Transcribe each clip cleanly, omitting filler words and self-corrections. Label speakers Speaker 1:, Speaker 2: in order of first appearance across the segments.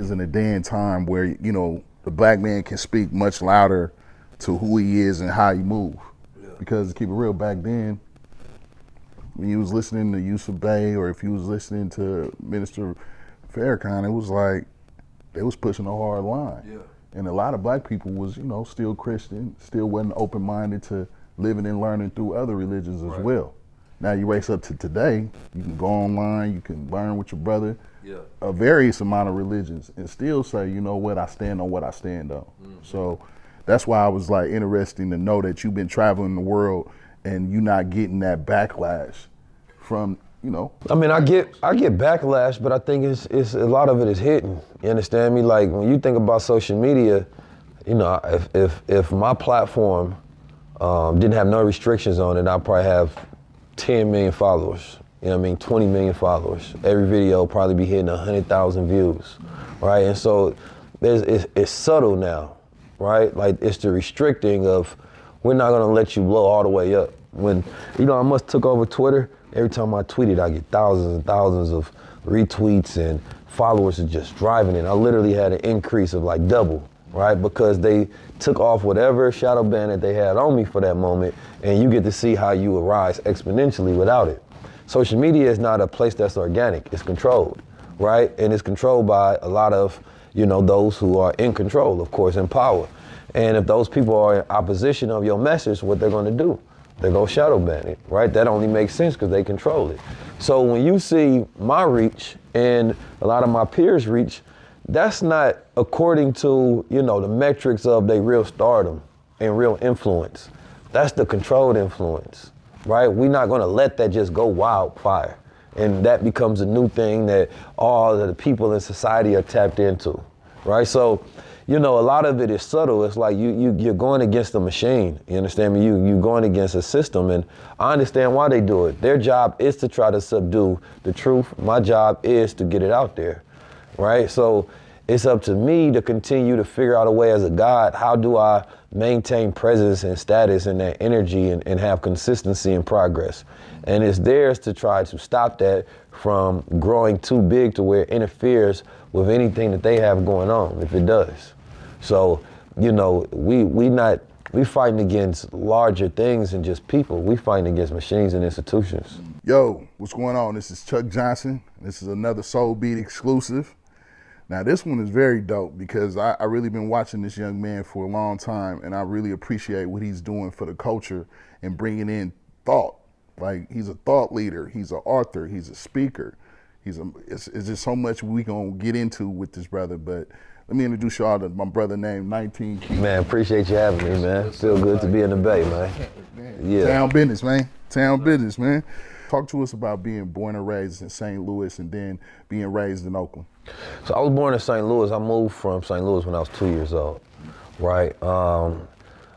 Speaker 1: Is in a day and time where, you know, the black man can speak much louder to who he is and how he move. Yeah. Because to keep it real, back then, when you was listening to Yusuf Bey or if you was listening to Minister Farrakhan, it was like they was pushing a hard line. Yeah. And a lot of black people was, you know, still Christian, still wasn't open-minded to living and learning through other religions as well. Now you race up to today, you can go online, you can learn with your brother, a various amount of religions, and still say, you know what, I stand on what I stand on. Mm-hmm. So that's why I was like interesting to know that you've been traveling the world and you're not getting that backlash from, you know.
Speaker 2: I mean, I get backlash, but I think it's a lot of it is hidden. You understand me? Like when you think about social media, you know, if my platform didn't have no restrictions on it, I'd probably have 10 million followers. You know what I mean? 20 million followers. Every video will probably be hitting 100,000 views, right? And so it's subtle now, right? Like it's the restricting of, we're not gonna let you blow all the way up. When, you know, I must took over Twitter, every time I tweeted, I get thousands and thousands of retweets and followers are just driving it. I literally had an increase of like double, right? Because they took off whatever shadow ban that they had on me for that moment, and you get to see how you arise exponentially without it. Social media is not a place that's organic, it's controlled, right? And it's controlled by a lot of, you know, those who are in control, of course, in power. And if those people are in opposition of your message, what they're gonna do? They're gonna shadow ban it, right? That only makes sense because they control it. So when you see my reach and a lot of my peers' reach, that's not according to, you know, the metrics of their real stardom and real influence. That's the controlled influence, right? We're not gonna let that just go wildfire. And that becomes a new thing that all of the people in society are tapped into, right? So, you know, a lot of it is subtle. It's like you're going against a machine. You understand me? You're going against a system, and I understand why they do it. Their job is to try to subdue the truth. My job is to get it out there, right? So it's up to me to continue to figure out a way as a God, how do I maintain presence and status and that energy and have consistency and progress? And it's theirs to try to stop that from growing too big to where it interferes with anything that they have going on, if it does. So, you know, we fighting against larger things than just people. We fighting against machines and institutions.
Speaker 1: Yo, what's going on? This is Chuck Johnson. This is another SoulBeat exclusive. Now this one is very dope because I really been watching this young man for a long time, and I really appreciate what he's doing for the culture and bringing in thought. Like, he's a thought leader, he's an author, he's a speaker. It's just so much we gonna get into with this brother, but let me introduce y'all to my brother named 19 Key.
Speaker 2: Man, appreciate you having me, man. Feel good to be in the Bay, man. Yeah.
Speaker 1: Town business, man. Town business, man. Talk to us about being born and raised in St. Louis and then being raised in Oakland.
Speaker 2: So I was born in St. Louis. I moved from St. Louis when I was 2 years old, right?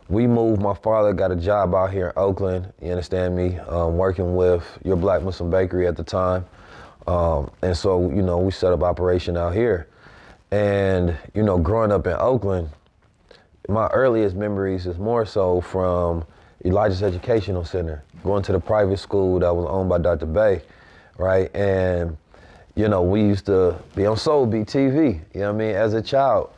Speaker 2: We moved, my father got a job out here in Oakland, you understand me, working with Your Black Muslim Bakery at the time. And so, you know, we set up operation out here. And, you know, growing up in Oakland, my earliest memories is more so from Elijah's Educational Center, going to the private school that was owned by Dr. Bey, right? And, you know, we used to be on SoulBeat TV, you know what I mean, as a child.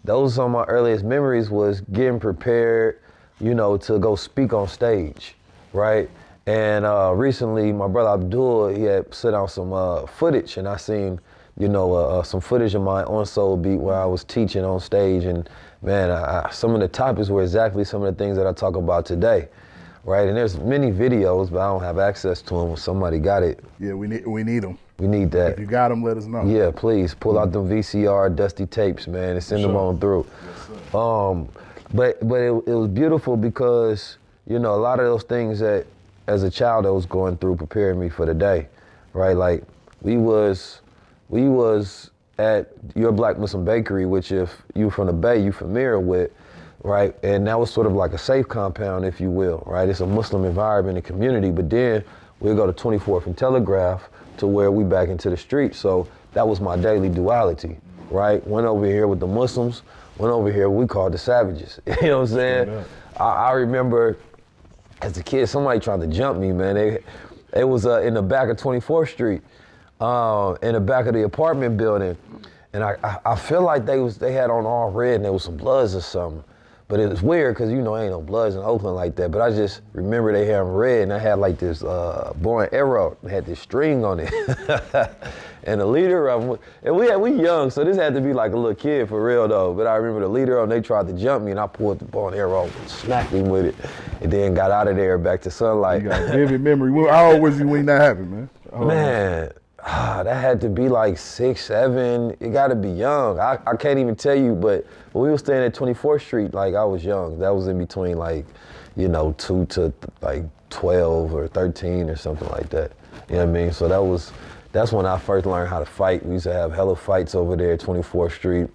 Speaker 2: Those are some of my earliest memories, was getting prepared, you know, to go speak on stage, right? And recently, my brother Abdul, he had sent out some footage, and I seen, you know, some footage of mine on SoulBeat where I was teaching on stage, and man, some of the topics were exactly some of the things that I talk about today, right? And there's many videos, but I don't have access to them. If somebody got it.
Speaker 1: Yeah, we need them.
Speaker 2: We need that.
Speaker 1: If you got them, let us know.
Speaker 2: Yeah, please pull out them VCR dusty tapes, man, and send them on through. Yes, but it was beautiful because, you know, a lot of those things that as a child I was going through prepared me for the day, right? Like we was at Your Black Muslim Bakery, which if you from the Bay, you familiar with, right? And that was sort of like a safe compound, if you will, right? It's a Muslim environment and community, but then we'll go to 24th and Telegraph to where we back into the street. So that was my daily duality, right? Went over here with the Muslims, went over here, we called the savages. You know what I'm saying? I remember as a kid, somebody tried to jump me, man. It was in the back of 24th Street, in the back of the apartment building. And I feel like they had on all red and there was some Bloods or something. But it was weird because, you know, ain't no Bloods in Oakland like that. But I just remember they had them red and I had like this bow and arrow. It had this string on it. And the leader of them, and we young, so this had to be like a little kid for real though. But I remember the leader of them, they tried to jump me and I pulled the bow and arrow and smacked him with it. And then got out of there back to sunlight.
Speaker 1: You got a vivid memory. How old was you when that happened, man?
Speaker 2: Man, that had to be like 6, 7. It got to be young. I can't even tell you, but when we were staying at 24th Street, like I was young. That was in between like, you know, 2 to like 12 or 13 or something like that. You know what I mean? So that's when I first learned how to fight. We used to have hella fights over there at 24th Street.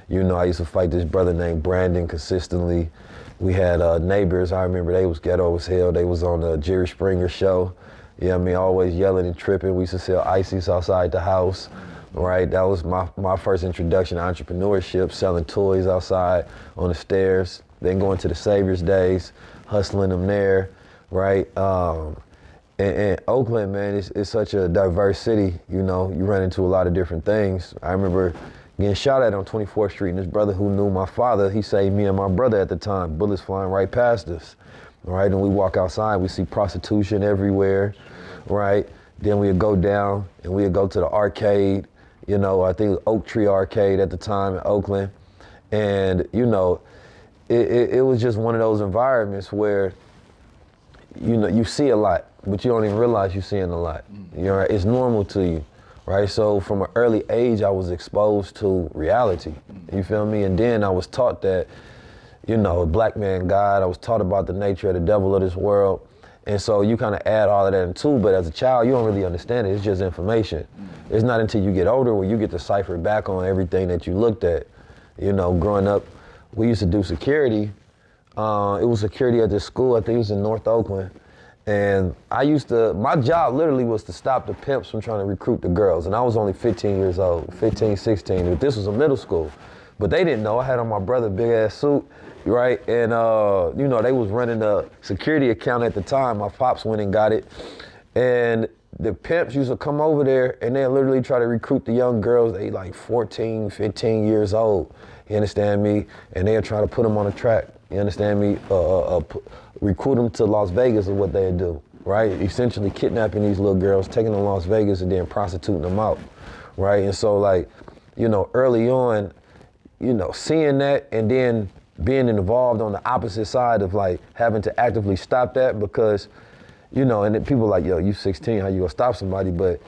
Speaker 2: You know, I used to fight this brother named Brandon consistently. We had neighbors. I remember they was ghetto as hell. They was on the Jerry Springer show. You know what I mean? Always yelling and tripping. We used to sell ices outside the house, right? That was my first introduction to entrepreneurship, selling toys outside on the stairs, then going to the Savior's Days, hustling them there, right? And Oakland, man, it's such a diverse city. You know, you run into a lot of different things. I remember getting shot at on 24th Street, and this brother who knew my father, he saved me and my brother at the time, bullets flying right past us. Right, and we walk outside, we see prostitution everywhere, right? Then we'd go down and we'd go to the arcade, you know, I think it was Oak Tree Arcade at the time in Oakland. And, you know, it was just one of those environments where, you know, you see a lot, but you don't even realize you're seeing a lot. You know, it's normal to you, right? So from an early age, I was exposed to reality, you feel me? And then I was taught that, you know, a black man God. I was taught about the nature of the devil of this world. And so you kind of add all of that into, but as a child, you don't really understand it. It's just information. It's not until you get older where you get to cipher back on everything that you looked at. You know, growing up, we used to do security. It was security at this school, I think it was in North Oakland. And my job literally was to stop the pimps from trying to recruit the girls. And I was only 15 years old, 15, 16. But this was a middle school. But they didn't know. I had on my brother big ass suit, right? And, you know, they was running a security account at the time. My pops went and got it. And the pimps used to come over there and they literally try to recruit the young girls. They like 14, 15 years old. You understand me? And they'll try to put them on a track. You understand me? Recruit them to Las Vegas is what they'd do, right? Essentially kidnapping these little girls, taking them to Las Vegas and then prostituting them out, right? And so like, you know, early on, you know, seeing that and then being involved on the opposite side of like having to actively stop that because, you know, and then people like, yo, you 16, how you gonna stop somebody? But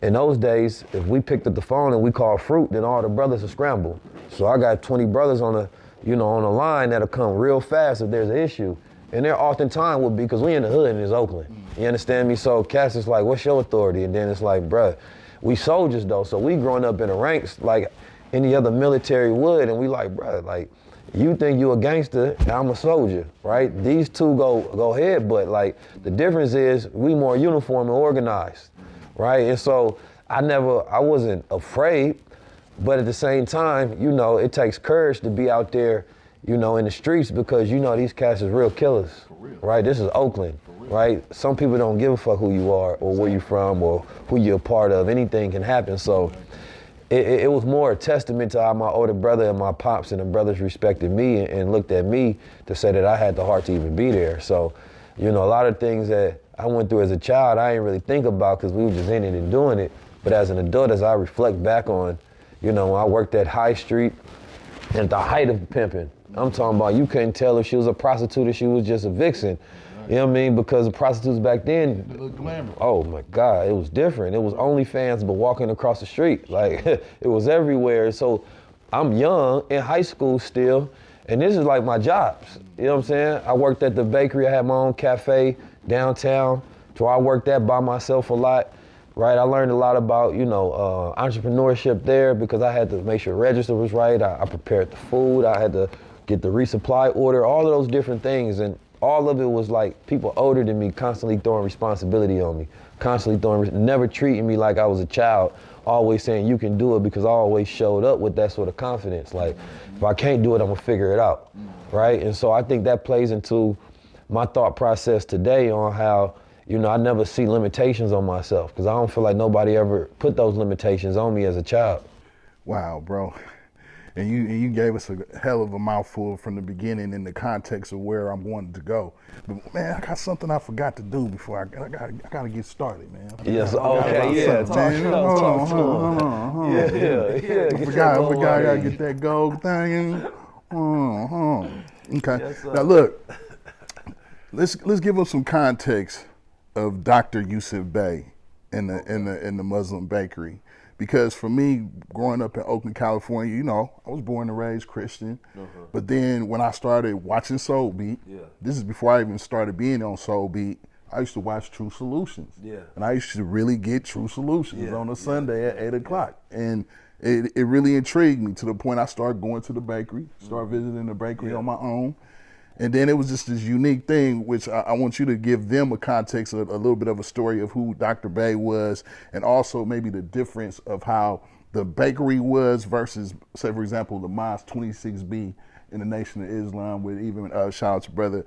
Speaker 2: in those days, if we picked up the phone and we called fruit, then all the brothers would scramble. So I got 20 brothers on the line that'll come real fast if there's an issue. And there oftentimes would be, because we in the hood and it's Oakland. You understand me? So Cass is like, what's your authority? And then it's like, bruh, we soldiers though. So we growing up in the ranks like any other military would. And we like, bruh, like, you think you a gangster and I'm a soldier, right? These two go ahead, but like the difference is we more uniform and organized, right? And so I wasn't afraid, but at the same time, you know, it takes courage to be out there, you know, in the streets because you know these cats is real killers, right? This is Oakland, right? Some people don't give a fuck who you are or where you're from or who you're a part of. Anything can happen. So it was more a testament to how my older brother and my pops and the brothers respected me and looked at me to say that I had the heart to even be there. So, you know, a lot of things that I went through as a child, I didn't really think about because we were just in it and doing it. But as an adult, as I reflect back on, you know, when I worked at High Street at the height of pimping, I'm talking about you couldn't tell if she was a prostitute or she was just a vixen. You know what I mean? Because the prostitutes back then,
Speaker 1: It looked glamorous.
Speaker 2: Oh my God, it was different. It was OnlyFans, but walking across the street. Like, it was everywhere. So I'm young, in high school still, and this is like my jobs. You know what I'm saying? I worked at the bakery. I had my own cafe downtown. So I worked that by myself a lot, right? I learned a lot about, you know, entrepreneurship there because I had to make sure register was right. I prepared the food. I had to get the resupply order, all of those different things. And all of it was like people older than me constantly throwing responsibility on me, never treating me like I was a child, always saying you can do it because I always showed up with that sort of confidence. Like, if I can't do it, I'm gonna figure it out, right? And so I think that plays into my thought process today on how, you know, I never see limitations on myself because I don't feel like nobody ever put those limitations on me as a child.
Speaker 1: Wow, bro. And you gave us a hell of a mouthful from the beginning in the context of where I'm wanting to go. But man, I got something I forgot to do before I gotta get started, man.
Speaker 2: Yes, okay, yeah. Talk to him. Yeah.
Speaker 1: I forgot I gotta get that gold thing. Okay.
Speaker 2: Yes,
Speaker 1: now look, let's give them some context of Dr. Yusuf Bey in the Muslim bakery. Because for me, growing up in Oakland, California, you know, I was born and raised Christian. But then when I started watching SoulBeat, this is before I even started being on SoulBeat, I used to watch True Solutions. And I used to really get True Solutions on a Sunday at 8 o'clock. And it really intrigued me to the point I started going to the bakery, started visiting the bakery on my own. And then it was just this unique thing, which I want you to give them a context, a little bit of a story of who Dr. Bey was, and also maybe the difference of how the bakery was versus, say, for example, the Mosque 26B in the Nation of Islam, with even shout out to brother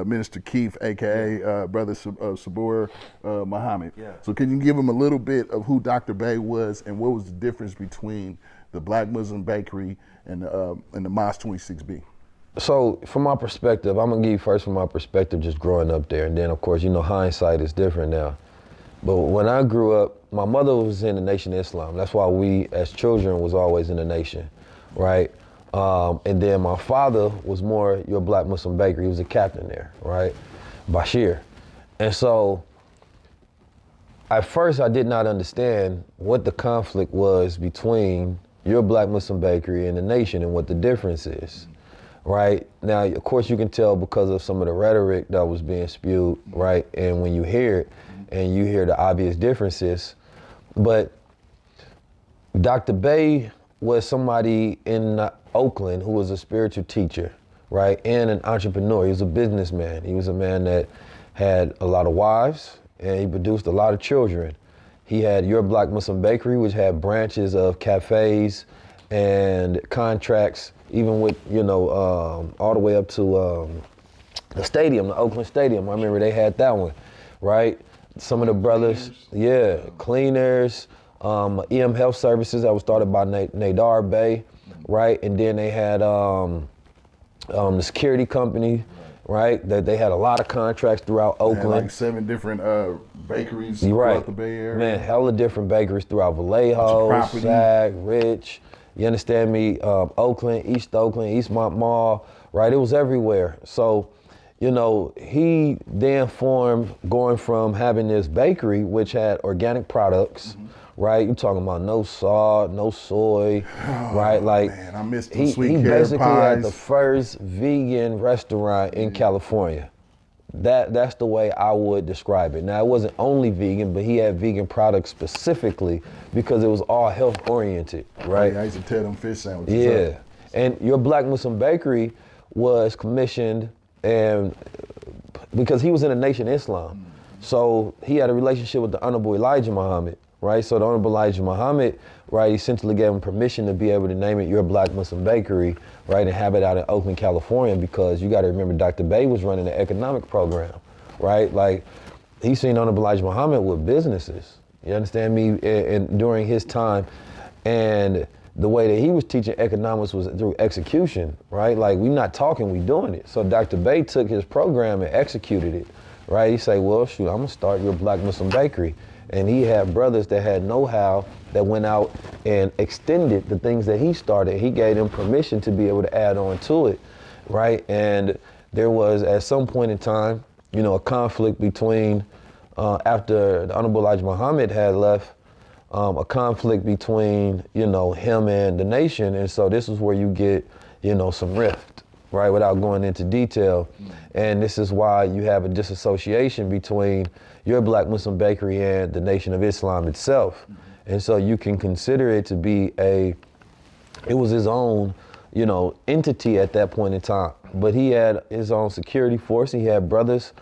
Speaker 1: Minister Keith, aka brother Sabur Muhammad. So can you give them a little bit of who Dr. Bey was and what was the difference between the Black Muslim bakery and the Mosque 26B?
Speaker 2: So from my perspective, I'm gonna give you first from my perspective, just growing up there, and then of course, you know, hindsight is different now. But when I grew up, my mother was in the Nation of Islam. That's why we, as children, was always in the Nation, right? And then my father was more your Black Muslim bakery. He was a captain there, right? Bashir. And so at first I did not understand what the conflict was between your Black Muslim bakery and the Nation and what the difference is. Right? Now, of course, you can tell because of some of the rhetoric that was being spewed, right? And when you hear it, and you hear the obvious differences, but Dr. Bey was somebody in Oakland who was a spiritual teacher, right? And an entrepreneur. He was a businessman. He was a man that had a lot of wives, and he produced a lot of children. He had Your Black Muslim Bakery, which had branches of cafes and contracts, even with, you know, all the way up to the stadium, the Oakland Stadium. I remember they had that one, right? Some of the brothers, cleaners, EM Health Services that was started by Nadar Bey, right? And then they had the security company, right? That they had a lot of contracts throughout Oakland.
Speaker 1: Like 7 different bakeries throughout the Bay Area.
Speaker 2: Man, hella different bakeries throughout Vallejo, Sac, Rich. You understand me? Oakland, East Mont Mall, right? It was everywhere. So, you know, he then formed, going from having this bakery, which had organic products, right? You talking about no salt, no soy, right? Like,
Speaker 1: man, I missed the sweet
Speaker 2: he
Speaker 1: carrot
Speaker 2: basically
Speaker 1: pies.
Speaker 2: had the first vegan restaurant in California. That's the way I would describe it. Now, it wasn't only vegan, but he had vegan products specifically because it was all health oriented, right?
Speaker 1: I used to tear them fish sandwiches up.
Speaker 2: And your Black Muslim bakery was commissioned, and because he was in the Nation of Islam. So he had a relationship with the Honorable Elijah Muhammad, right? So the Honorable Elijah Muhammad, right, essentially gave him permission to be able to name it Your Black Muslim Bakery, right, and have it out in Oakland, California, because you got to remember Dr. Bey was running the economic program, right? Like, he seen Honorable Elijah Muhammad with businesses, you understand me, and during his time, and the way that he was teaching economics was through execution, right? Like, we not talking, we doing it. So Dr. Bey took his program and executed it, right? He say, well, shoot, I'm gonna start Your Black Muslim Bakery. And he had brothers that had know-how that went out and extended the things that he started. He gave them permission to be able to add on to it, right? And there was, at some point in time, you know, a conflict between, after the Honorable Elijah Muhammad had left, a conflict between, you know, him and the Nation. And so this is where you get, you know, some rift, right, without going into detail. And this is why you have a disassociation between Your Black Muslim Bakery and the Nation of Islam itself. And so you can consider it to be it was his own, you know, entity at that point in time. But he had his own security force. He had brothers.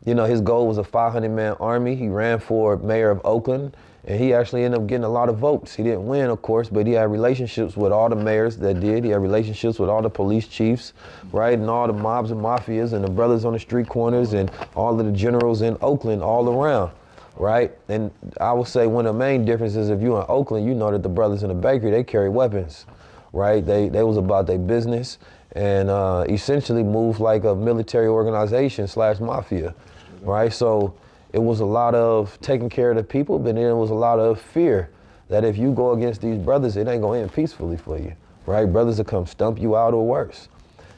Speaker 2: You know, his goal was a 500-man army. He ran for mayor of Oakland, and he actually ended up getting a lot of votes. He didn't win, of course, but he had relationships with all the mayors that did. He had relationships with all the police chiefs, right, and all the mobs and mafias and the brothers on the street corners and all of the generals in Oakland all around. right? And I would say one of the main differences, if you're in Oakland, you know that the brothers in the bakery, they carry weapons, right? They was about their business and essentially moved like a military organization / mafia, right? So it was a lot of taking care of the people, but then it was a lot of fear that if you go against these brothers, it ain't gonna end peacefully for you, right? Brothers will come stump you out or worse.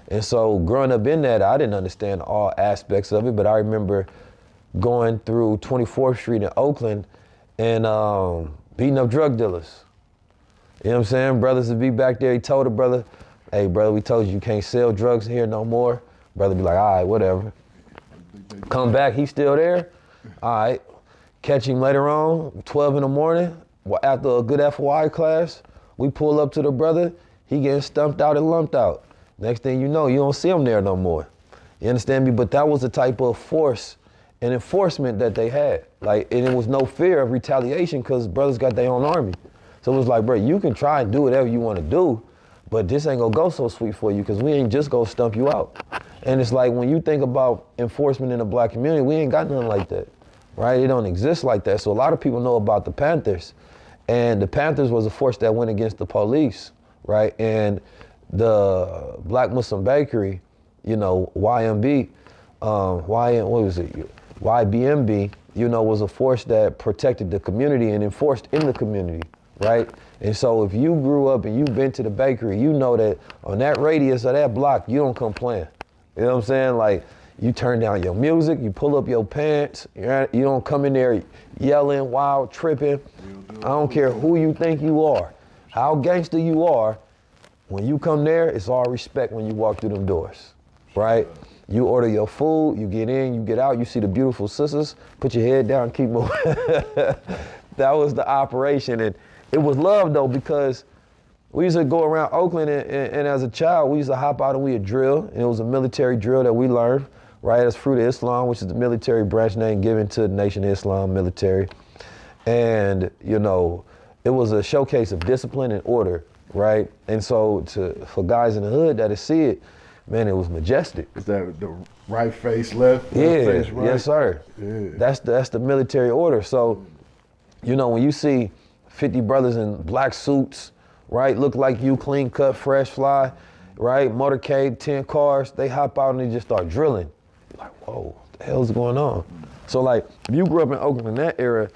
Speaker 2: And so growing up in that, I didn't understand all aspects of it, but I remember going through 24th Street in Oakland and beating up drug dealers. You know what I'm saying? Brothers would be back there. He told a brother, hey, brother, we told you can't sell drugs here no more. Brother be like, all right, whatever. Come back, he's still there. All right. Catch him later on, 12 in the morning, after a good FY class. We pull up to the brother. He getting stumped out and lumped out. Next thing you know, you don't see him there no more. You understand me? But that was the type of force and enforcement that they had. Like, and it was no fear of retaliation because brothers got their own army. So it was like, bro, you can try and do whatever you want to do, but this ain't gonna go so sweet for you because we ain't just gonna stump you out. And it's like, when you think about enforcement in the black community, we ain't got nothing like that, right? It don't exist like that. So a lot of people know about the Panthers, and the Panthers was a force that went against the police, right? And the Black Muslim Bakery, you know, YBMB, you know, was a force that protected the community and enforced in the community, right? And so if you grew up and you've been to the bakery, you know that on that radius of that block, you don't come playing. You know what I'm saying? Like, you turn down your music, you pull up your pants, you don't come in there yelling, wild, tripping. I don't care who you think you are, how gangster you are. When you come there, it's all respect when you walk through them doors, right? You order your food, you get in, you get out, you see the beautiful sisters, put your head down, keep moving. That was the operation. And it was love though, because we used to go around Oakland and as a child, we used to hop out and we'd drill. And it was a military drill that we learned, right? As Fruit of Islam, which is the military branch name given to the Nation of Islam military. And, you know, it was a showcase of discipline and order, right? And so for guys in the hood that see it, man, it was majestic.
Speaker 1: Is that the right face left?
Speaker 2: Yeah,
Speaker 1: face right?
Speaker 2: Yes, sir.
Speaker 1: Yeah.
Speaker 2: That's the military order. So, you know, when you see 50 brothers in black suits, right, look like you, clean cut, fresh fly, right, motorcade, 10 cars, they hop out and they just start drilling. You're like, whoa, what the hell's going on? So like, if you grew up in Oakland in that era,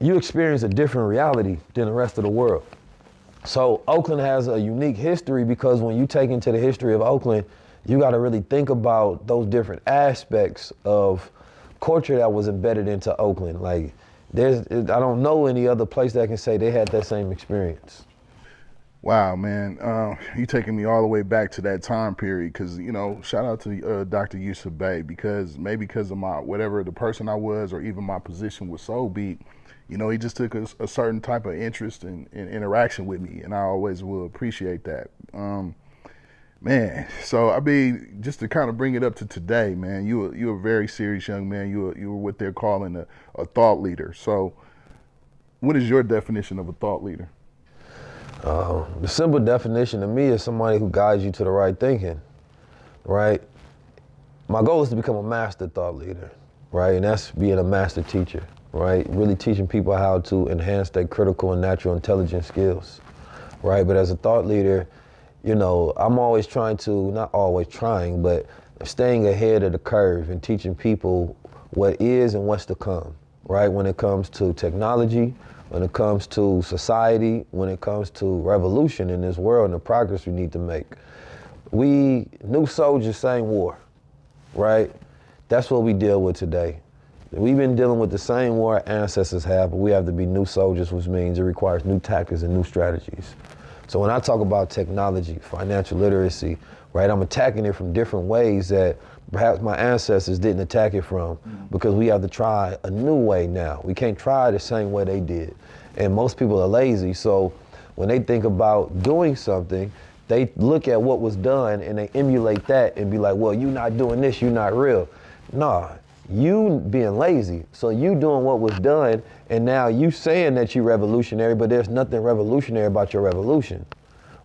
Speaker 2: you experience a different reality than the rest of the world. So Oakland has a unique history because when you take into the history of Oakland, you got to really think about those different aspects of culture that was embedded into Oakland. Like, I don't know any other place that can say they had that same experience.
Speaker 1: Wow, man, you taking me all the way back to that time period because, you know, shout out to Dr. Yusuf Bey because of my, whatever the person I was or even my position with SoulBeat, you know, he just took a certain type of interest in interaction with me, and I always will appreciate that. Man, so I mean, just to kind of bring it up to today, man, you're a very serious young man. You were what they're calling a thought leader. So what is your definition of a thought leader?
Speaker 2: The simple definition to me is somebody who guides you to the right thinking, right? My goal is to become a master thought leader, right? And that's being a master teacher, right? Really teaching people how to enhance their critical and natural intelligence skills, right? But as a thought leader, you know, I'm always trying to, not always trying, but staying ahead of the curve and teaching people what is and what's to come, right? When it comes to technology, when it comes to society, when it comes to revolution in this world and the progress we need to make. We, new soldiers, same war, right? That's what we deal with today. We've been dealing with the same war our ancestors have, but we have to be new soldiers, which means it requires new tactics and new strategies. So when I talk about technology, financial literacy, right, I'm attacking it from different ways that perhaps my ancestors didn't attack it from because we have to try a new way now. We can't try the same way they did. And most people are lazy, so when they think about doing something, they look at what was done and they emulate that and be like, well, you're not doing this, you're not real. Nah, you being lazy. So you doing what was done and now you saying that you're revolutionary, but there's nothing revolutionary about your revolution,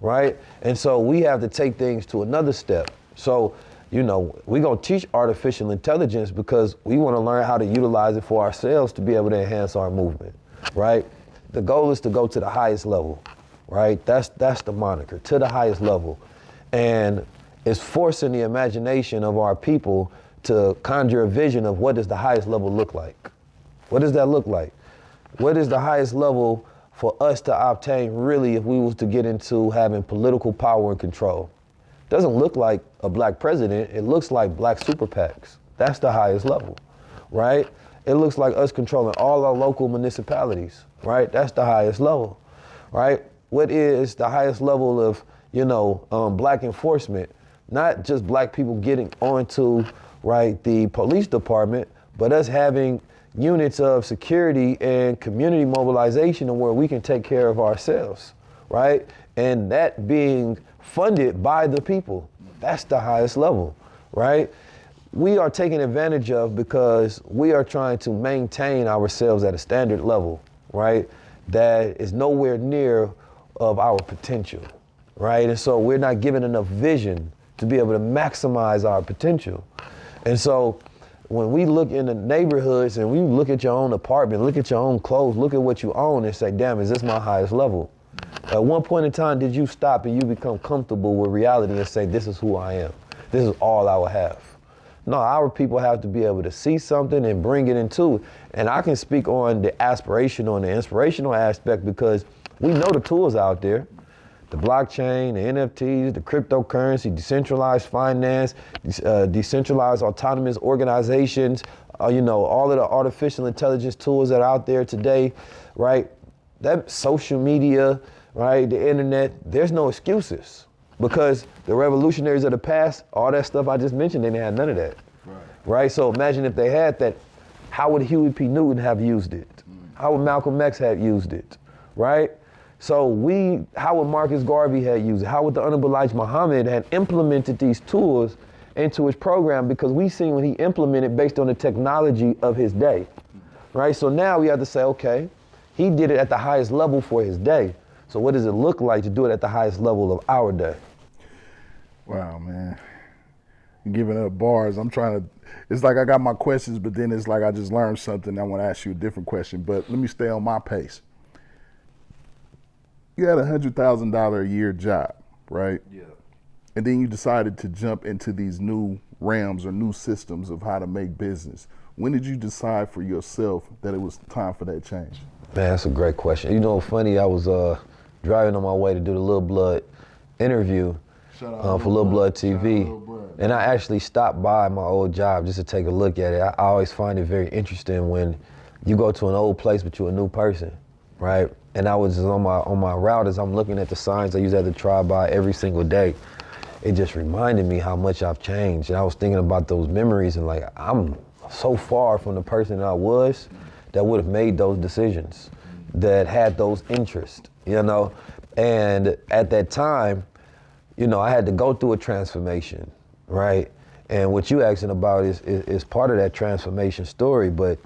Speaker 2: right? And so we have to take things to another step. So you know, we're gonna teach artificial intelligence because we want to learn how to utilize it for ourselves to be able to enhance our movement, right? The goal is to go to the highest level, right? That's the moniker, to the highest level. And it's forcing the imagination of our people to conjure a vision of what does the highest level look like? What does that look like? What is the highest level for us to obtain really if we was to get into having political power and control? Doesn't look like a black president, it looks like black super PACs. That's the highest level, right? It looks like us controlling all our local municipalities, right? That's the highest level, right? What is the highest level of, you know, black enforcement? Not just black people getting onto, right, the police department, but us having units of security and community mobilization and where we can take care of ourselves, right? And that being funded by the people. That's the highest level, right? We are taken advantage of because we are trying to maintain ourselves at a standard level, right? That is nowhere near of our potential, right? And so we're not given enough vision to be able to maximize our potential. And so when we look in the neighborhoods and we look at your own apartment, look at your own clothes, look at what you own and say, damn, is this my highest level? At one point in time, did you stop and you become comfortable with reality and say, this is who I am. This is all I will have. No, our people have to be able to see something and bring it into it. And I can speak on the aspirational and the inspirational aspect because we know the tools out there. The blockchain, the NFTs, the cryptocurrency, decentralized finance, decentralized autonomous organizations, you know, all of the artificial intelligence tools that are out there today, right? That social media, right, the internet, there's no excuses because the revolutionaries of the past, all that stuff I just mentioned, they didn't have none of that, right? So imagine if they had that, how would Huey P. Newton have used it? How would Malcolm X have used it, right? So how would Marcus Garvey have used it? How would the Honorable Elijah Muhammad have implemented these tools into his program? Because we seen when he implemented based on the technology of his day, right? So now we have to say, okay, he did it at the highest level for his day. So what does it look like to do it at the highest level of our day?
Speaker 1: Wow, man. You're giving up bars. It's like I got my questions, but then it's like I just learned something. I want to ask you a different question, but let me stay on my pace. You had $100,000 a year job, right?
Speaker 2: Yeah.
Speaker 1: And then you decided to jump into these new realms or new systems of how to make business. When did you decide for yourself that it was time for that change?
Speaker 2: Man, that's a great question. You know, funny, I was driving on my way to do the Lil Blood interview for Lil Blood TV. And I actually stopped by my old job just to take a look at it. I always find it very interesting when you go to an old place, but you're a new person, right? And I was just on my route as I'm looking at the signs I used to have to drive by every single day. It just reminded me how much I've changed. And I was thinking about those memories and like, I'm so far from the person that I was that would have made those decisions, that had those interests, you know? And at that time, you know, I had to go through a transformation, right? And what you asking about is part of that transformation story, but,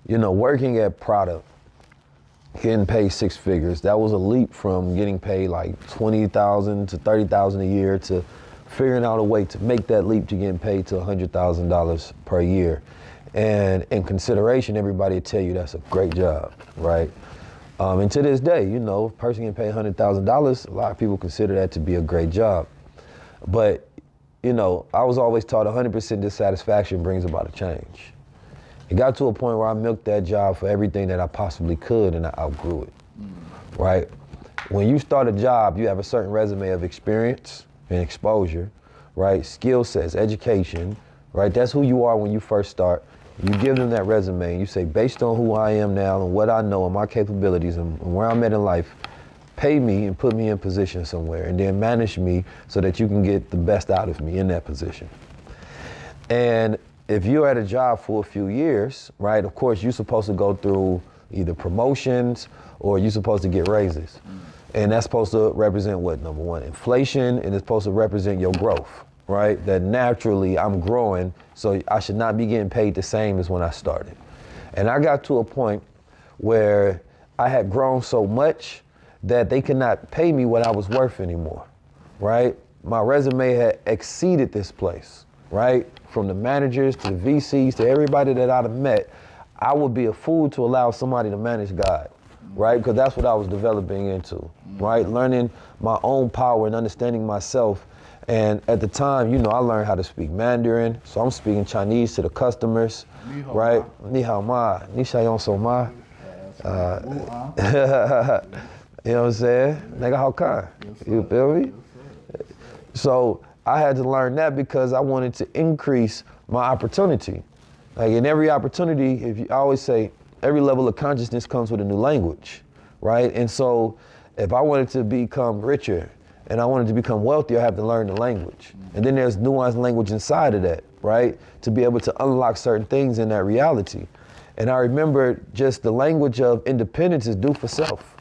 Speaker 2: you know, working at Prada, getting paid six figures, that was a leap from getting paid like $20,000 to $30,000 a year to figuring out a way to make that leap to getting paid to $100,000 per year. And in consideration, everybody will tell you that's a great job, right? And to this day, you know, a person getting paid $100,000, a lot of people consider that to be a great job. But, you know, I was always taught 100% dissatisfaction brings about a change. It got to a point where I milked that job for everything that I possibly could and I outgrew it, right? When you start a job, you have a certain resume of experience and exposure, right? Skill sets, education, right? That's who you are when you first start. You give them that resume and you say, based on who I am now and what I know and my capabilities and where I'm at in life, pay me and put me in position somewhere and then manage me so that you can get the best out of me in that position. And if you're at a job for a few years, right, of course, you're supposed to go through either promotions or you're supposed to get raises. And that's supposed to represent what? Number one, inflation, and it's supposed to represent your growth, right? That naturally I'm growing, so I should not be getting paid the same as when I started. And I got to a point where I had grown so much that they could not pay me what I was worth anymore, right? my resume had exceeded this place, right? From the managers to the VCs to everybody that I'd have met, I would be a fool to allow somebody to manage God, right? Because that's what I was developing into, right? Learning my own power and understanding myself. And at the time, you know, I learned how to speak Mandarin, so I'm speaking Chinese to the customers, right? Ni hao ma, ni sha yong so ma. You know what I'm saying? Nigga, how can? You feel me? So I had to learn that because I wanted to increase my opportunity. Like in every opportunity, I always say, every level of consciousness comes with a new language, right? And so if I wanted to become richer and I wanted to become wealthy, I have to learn the language. And then there's nuanced language inside of that, right? To be able to unlock certain things in that reality. And I remember just the language of independence is do for self.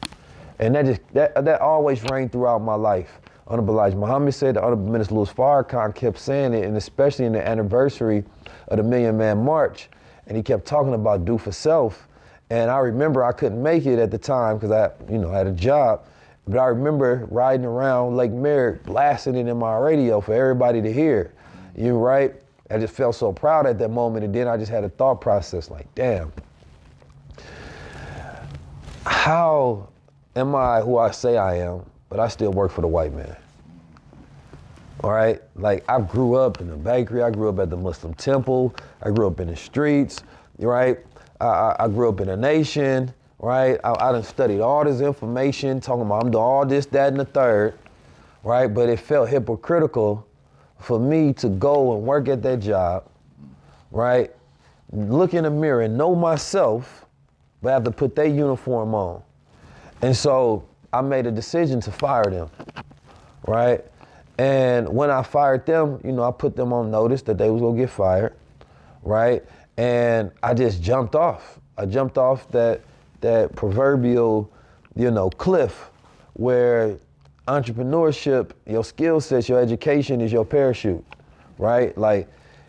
Speaker 2: And that always rang throughout my life. Honorable Elijah Muhammad said, the Honorable Minister Louis Farrakhan kept saying it, and especially in the anniversary of the Million Man March, and he kept talking about do for self. And I remember I couldn't make it at the time because I had a job, but I remember riding around Lake Merritt, blasting it in my radio for everybody to hear. You right? I just felt so proud at that moment, and then I just had a thought process like, damn, how am I who I say I am, but I still work for the white man? All right, like I grew up in the bakery, I grew up at the Muslim temple, I grew up in the streets, right? I grew up in a nation, right? I done studied all this information, talking about I'm doing all this, that, and the third, right? But it felt hypocritical for me to go and work at that job, right? Look in the mirror and know myself, but have to put their uniform on. And so I made a decision to fire them, right? And when I fired them, you know, I put them on notice that they was gonna get fired, right? And I just jumped off. I jumped off that proverbial, you know, cliff where entrepreneurship, your skill sets, your education is your parachute, right? Like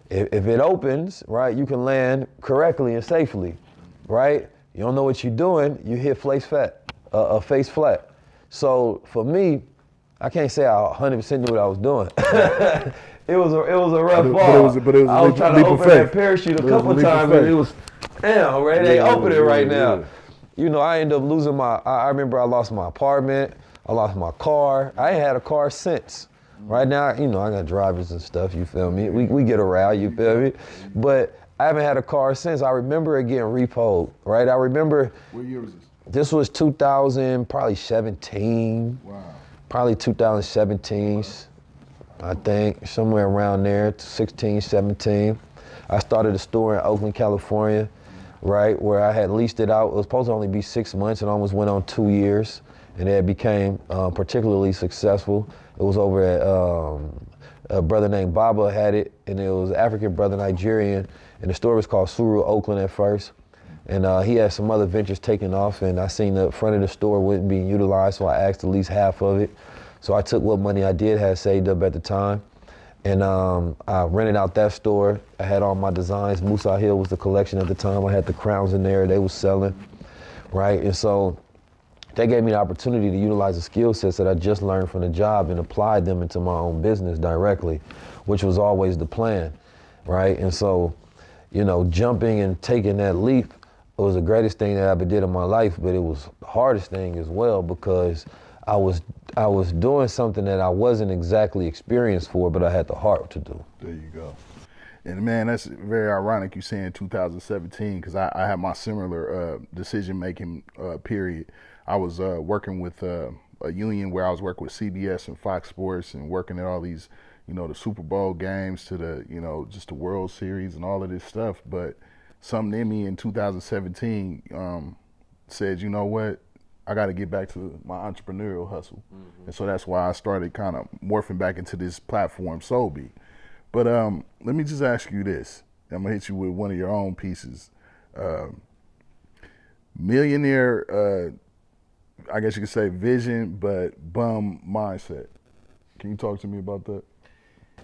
Speaker 2: if it opens, right, you can land correctly and safely, right? You don't know what you're doing, you hit face flat. So for me, I can't say I 100% knew what I was doing. It was a rough fall.
Speaker 1: But it was
Speaker 2: I was trying to open that parachute a couple times, and it was, damn, right? They open it right now. You know, I ended up losing I remember I lost my apartment, I lost my car. I ain't had a car since. Right now, you know, I got drivers and stuff, you feel me? We get around, you feel me? But I haven't had a car since. I remember it getting repoed, right? I remember.
Speaker 1: What year was this?
Speaker 2: This was 2000, probably 17.
Speaker 1: Wow.
Speaker 2: Probably 2017, I think, somewhere around there, 16, 17. I started a store in Oakland, California, right, where I had leased it out. It was supposed to only be 6 months, and almost went on 2 years, and it became particularly successful. It was over at a brother named Baba had it, and it was an African brother, Nigerian, and the store was called Suru Oakland at first. And he had some other ventures taking off, and I seen the front of the store wasn't being utilized, so I asked at least half of it. So I took what money I did have saved up at the time, and I rented out that store. I had all my designs. Musa Hill was the collection at the time. I had the crowns in there they was selling, right? And so they gave me the opportunity to utilize the skill sets that I just learned from the job and applied them into my own business directly, which was always the plan, right? And so, you know, jumping and taking that leap, it was the greatest thing that I ever did in my life, but it was the hardest thing as well because I was doing something that I wasn't exactly experienced for, but I had the heart to do.
Speaker 1: There you go. And man, that's very ironic you saying 2017 because I had my similar decision-making period. I was working with a union where I was working with CBS and Fox Sports and working at all these, you know, the Super Bowl games to the, you know, just the World Series and all of this stuff, but something in me in 2017 said, you know what, I got to get back to my entrepreneurial hustle. Mm-hmm. And so that's why I started kind of morphing back into this platform, SoulBeat. But let me just ask you this. I'm going to hit you with one of your own pieces. Millionaire, I guess you could say vision, but bum mindset. Can you talk to me about that?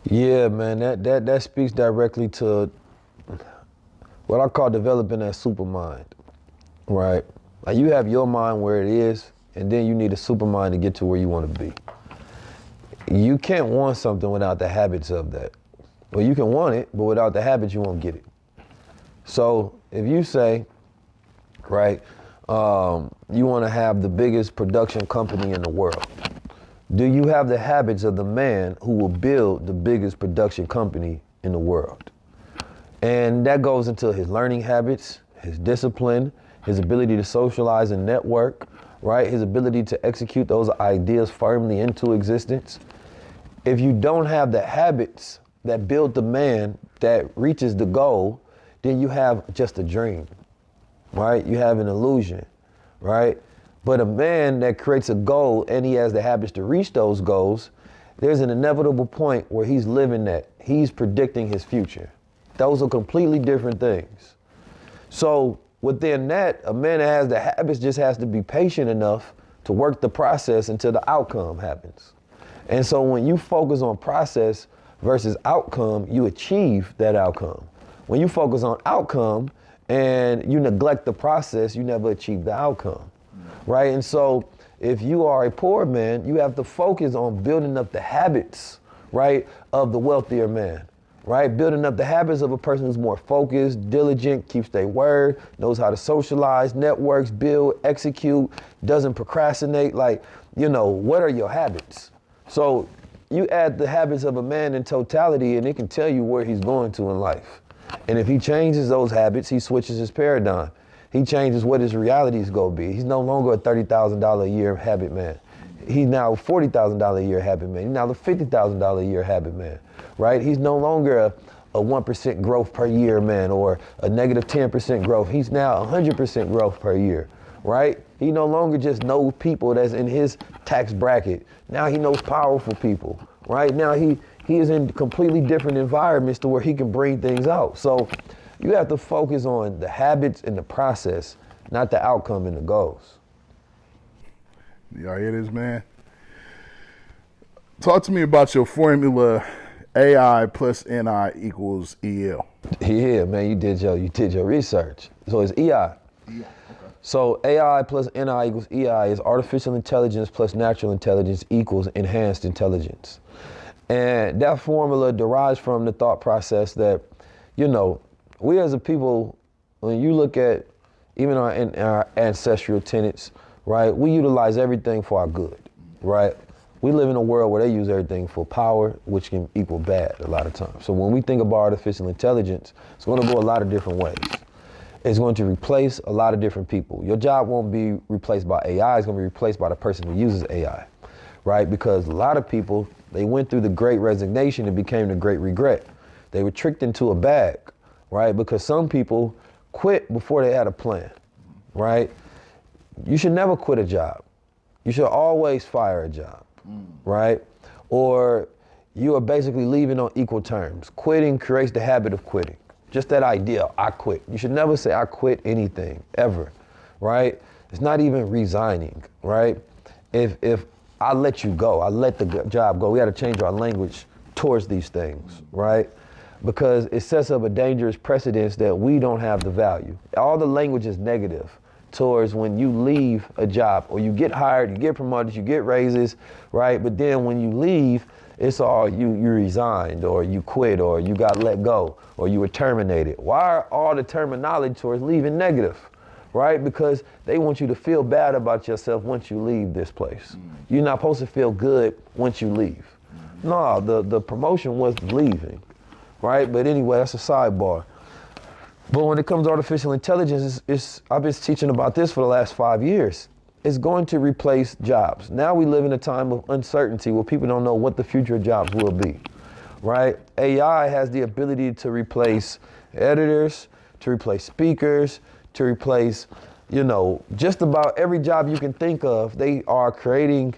Speaker 2: Yeah, man, that speaks directly to what I call developing that super mind, right? Like you have your mind where it is, and then you need a super mind to get to where you want to be. You can't want something without the habits of that. Well, you can want it, but without the habits, you won't get it. So if you say, right, you want to have the biggest production company in the world, do you have the habits of the man who will build the biggest production company in the world? And that goes into his learning habits, his discipline, his ability to socialize and network, right? His ability to execute those ideas firmly into existence. If you don't have the habits that build the man that reaches the goal, then you have just a dream, right? You have an illusion, right? But a man that creates a goal and he has the habits to reach those goals, there's an inevitable point where he's living that. He's predicting his future. Those are completely different things. So within that, a man that has the habits just has to be patient enough to work the process until the outcome happens. And so when you focus on process versus outcome, you achieve that outcome. When you focus on outcome and you neglect the process, you never achieve the outcome, right? And so if you are a poor man, you have to focus on building up the habits, right, of the wealthier man, right? Building up the habits of a person who's more focused, diligent, keeps their word, knows how to socialize, networks, build, execute, doesn't procrastinate. Like, you know, what are your habits? So you add the habits of a man in totality and it can tell you where he's going to in life. And if he changes those habits, he switches his paradigm. He changes what his reality is going to be. He's no longer a $30,000 a year habit man. He's now a $40,000 a year habit man. He's now the $50,000 a year habit man, right? He's no longer a 1% growth per year man or a negative 10% growth. He's now 100% growth per year, right? He no longer just knows people that's in his tax bracket. Now he knows powerful people, right? Now he is in completely different environments to where he can bring things out. So you have to focus on the habits and the process, not the outcome and the goals.
Speaker 1: Y'all hear this, man? Talk to me about your formula, AI plus NI equals EL.
Speaker 2: Yeah, man, you did your research. So it's EI.
Speaker 1: Yeah, okay.
Speaker 2: So AI plus NI equals EI is artificial intelligence plus natural intelligence equals enhanced intelligence. And that formula derives from the thought process that, you know, we as a people, when you look at even our ancestral tenets, right, we utilize everything for our good, right? We live in a world where they use everything for power, which can equal bad a lot of times. So when we think about artificial intelligence, it's going to go a lot of different ways. It's going to replace a lot of different people. Your job won't be replaced by AI, it's going to be replaced by the person who uses AI, right? Because a lot of people, they went through the great resignation and became the great regret. They were tricked into a bag, right? Because some people quit before they had a plan, right? You should never quit a job. You should always fire a job, right? Or you are basically leaving on equal terms. Quitting creates the habit of quitting. Just that idea, I quit. You should never say I quit anything, ever, right? It's not even resigning, right? If I let you go, I let the job go, we got to change our language towards these things, right? Because it sets up a dangerous precedence that we don't have the value. All the language is negative towards when you leave a job or you get hired, you get promoted, you get raises, right? But then when you leave, it's all you resigned or you quit or you got let go or you were terminated. Why are all the terminology towards leaving negative, right? Because they want you to feel bad about yourself once you leave this place. You're not supposed to feel good once you leave. No, the promotion was leaving, right? But anyway, that's a sidebar. But when it comes to artificial intelligence, I've been teaching about this for the last 5 years. It's going to replace jobs. Now we live in a time of uncertainty where people don't know what the future of jobs will be, right? AI has the ability to replace editors, to replace speakers, to replace, you know, just about every job you can think of. They are creating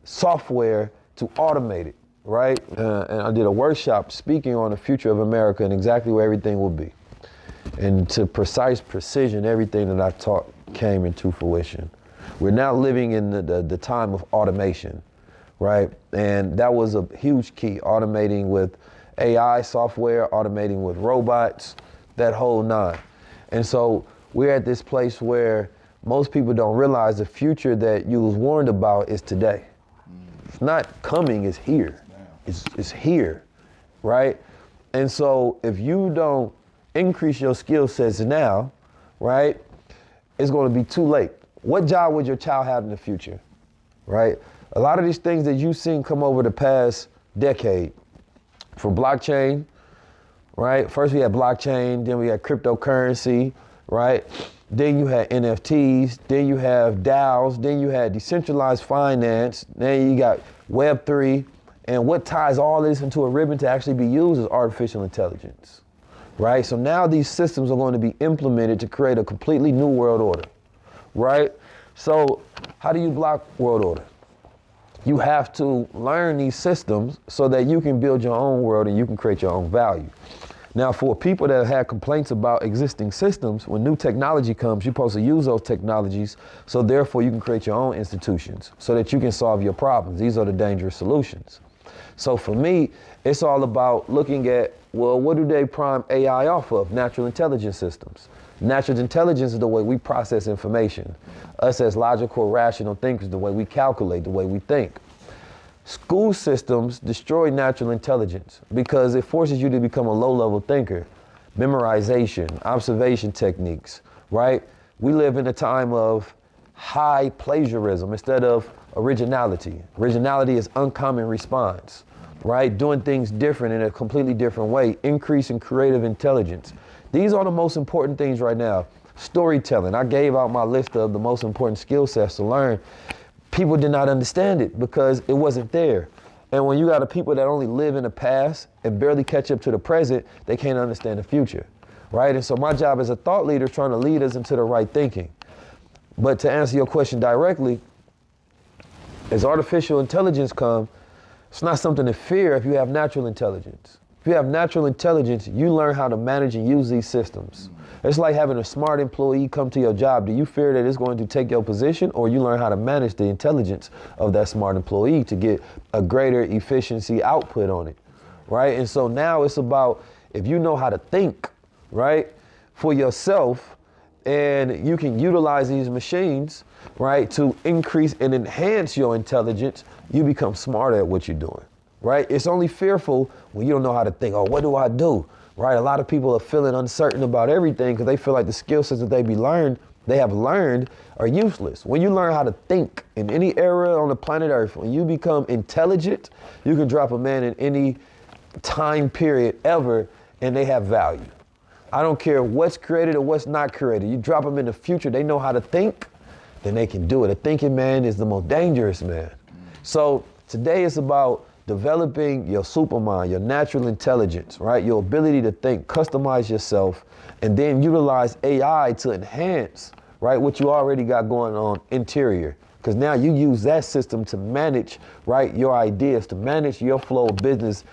Speaker 2: software to automate it, right? And I did a workshop speaking on the future of America and exactly where everything will be. And to precise precision, everything that I taught came into fruition. We're now living in the time of automation, right? And that was a huge key, automating with AI software, automating with robots, that whole nine. And so we're at this place where most people don't realize the future that you was warned about is today. It's not coming, it's here. It's here, right? And so if you don't increase your skill sets now, right, it's going to be too late. What job would your child have in the future, right? A lot of these things that you've seen come over the past decade, from blockchain, right? First we had blockchain, then we had cryptocurrency, right? Then you had NFTs, then you have DAOs, then you had decentralized finance, then you got Web3, and what ties all this into a ribbon to actually be used is artificial intelligence, right? So now these systems are going to be implemented to create a completely new world order, right? So how do you block world order? You have to learn these systems so that you can build your own world and you can create your own value. Now, for people that have had complaints about existing systems, when new technology comes, you're supposed to use those technologies, so therefore you can create your own institutions so that you can solve your problems. These are the dangerous solutions. So for me, it's all about looking at, well, what do they prime AI off of? Natural intelligence systems. Natural intelligence is the way we process information. Us as logical, rational thinkers, the way we calculate, the way we think. School systems destroy natural intelligence because it forces you to become a low-level thinker. Memorization, observation techniques, right? We live in a time of high plagiarism instead of originality. Originality is uncommon response, right? Doing things different in a completely different way, increasing creative intelligence. These are the most important things right now. Storytelling. I gave out my list of the most important skill sets to learn. People did not understand it because it wasn't there. And when you got a people that only live in the past and barely catch up to the present, they can't understand the future, right? And so my job as a thought leader is trying to lead us into the right thinking. But to answer your question directly, as artificial intelligence comes, it's not something to fear if you have natural intelligence. If you have natural intelligence, you learn how to manage and use these systems. It's like having a smart employee come to your job. Do you fear that it's going to take your position, or you learn how to manage the intelligence of that smart employee to get a greater efficiency output on it, right? And so now it's about, if you know how to think, right, for yourself, and you can utilize these machines, right, to increase and enhance your intelligence, you become smarter at what you're doing, right? It's only fearful when you don't know how to think. Oh, what do I do? Right? A lot of people are feeling uncertain about everything because they feel like the skill sets that they have learned are useless. When you learn how to think in any era on the planet Earth, when you become intelligent, you can drop a man in any time period ever and they have value. I don't care what's created or what's not created. You drop them in the future, they know how to think, then they can do it. A thinking man is the most dangerous man. So today it's about developing your supermind, your natural intelligence, right? Your ability to think, customize yourself, and then utilize AI to enhance, right, what you already got going on interior. Because now you use that system to manage, right, your ideas, to manage your flow of business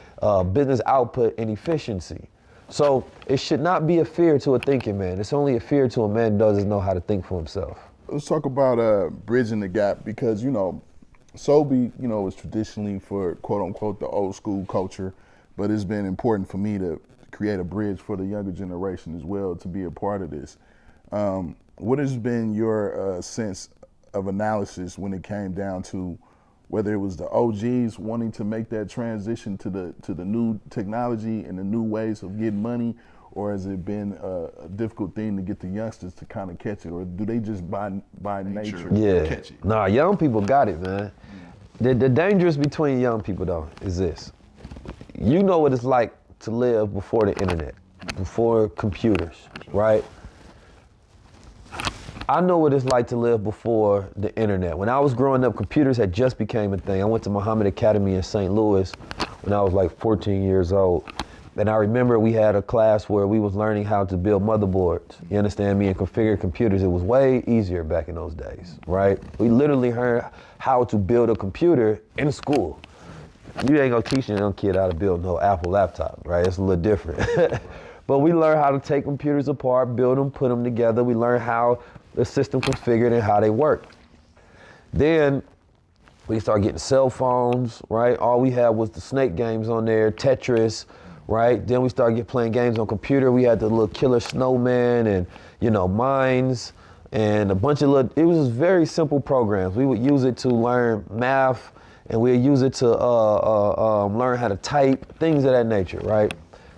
Speaker 2: output and efficiency. So it should not be a fear to a thinking man. It's only a fear to a man who doesn't know how to think for himself.
Speaker 1: Let's talk about bridging the gap because, SoulBeat, is traditionally for quote unquote the old school culture, but it's been important for me to create a bridge for the younger generation as well to be a part of this. What has been your sense of analysis when it came down to whether it was the OGs wanting to make that transition to the new technology and the new ways of getting money, or has it been a difficult thing to get the youngsters to kind of catch it, or do they just by nature catch it?
Speaker 2: Nah, young people got it, man. The dangerous between young people though is this. You know what it's like to live before the internet, before computers, right? I know what it's like to live before the internet. When I was growing up, computers had just became a thing. I went to Muhammad Academy in St. Louis when I was like 14 years old. And I remember we had a class where we was learning how to build motherboards, you understand me, and configure computers. It was way easier back in those days, right? We literally learned how to build a computer in school. You ain't gonna teach a young kid how to build no Apple laptop, right? It's a little different. But we learned how to take computers apart, build them, put them together. We learned how the system configured and how they work. Then we started getting cell phones, right? All we had was the snake games on there, Tetris, right? Then we started playing games on computer. We had the little killer snowman and, mines and a bunch of it was just very simple programs. We would use it to learn math and we'll use it to learn how to type, things of that nature, right?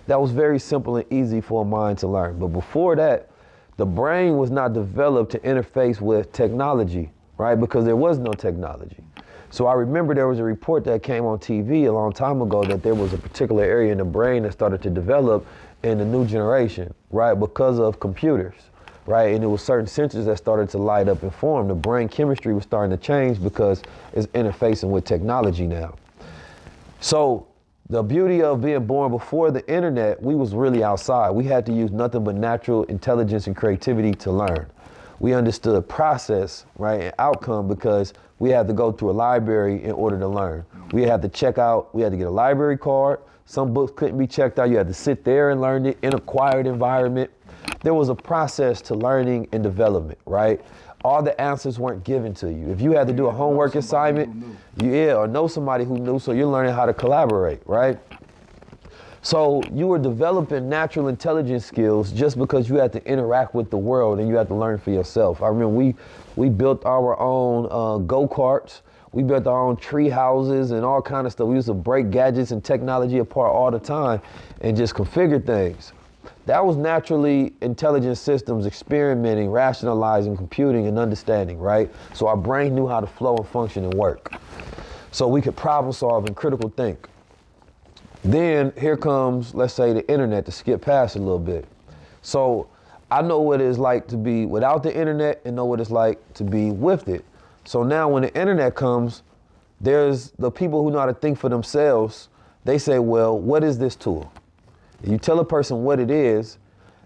Speaker 2: That was very simple and easy for a mind to learn. But before that, the brain was not developed to interface with technology, right? Because there was no technology. So I remember there was a report that came on TV a long time ago that there was a particular area in the brain that started to develop in the new generation, right? Because of computers, right? And it was certain sensors that started to light up and form. The brain chemistry was starting to change because it's interfacing with technology now. So the beauty of being born before the internet, we was really outside. We had to use nothing but natural intelligence and creativity to learn. We understood process, right, and outcome because we had to go to a library in order to learn. We had to check out, we had to get a library card. Some books couldn't be checked out. You had to sit there and learn it in a quiet environment. There was a process to learning and development, right? All the answers weren't given to you. If you had to do a homework assignment, or know somebody who knew, so you're learning how to collaborate, right? So you were developing natural intelligence skills just because you had to interact with the world and you had to learn for yourself. I remember we built our own go-karts. We built our own tree houses and all kind of stuff. We used to break gadgets and technology apart all the time and just configure things. That was naturally intelligent systems experimenting, rationalizing, computing, and understanding, right? So our brain knew how to flow and function and work. So we could problem solve and critical think. Then here comes, let's say, the internet, to skip past a little bit. So I know what it's like to be without the internet and know what it's like to be with it. So now when the internet comes, there's the people who know how to think for themselves. They say, well, what is this tool? If you tell a person what it is,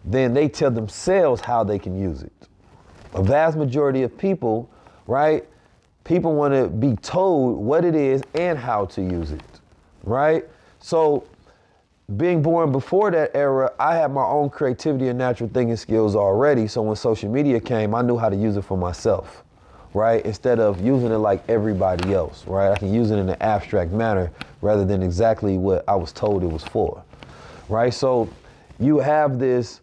Speaker 2: then they tell themselves how they can use it. A vast majority of people, right? People want to be told what it is and how to use it, right? So being born before that era, I had my own creativity and natural thinking skills already. So when social media came, I knew how to use it for myself, right? Instead of using it like everybody else, right? I can use it in an abstract manner rather than exactly what I was told it was for. Right, so you have this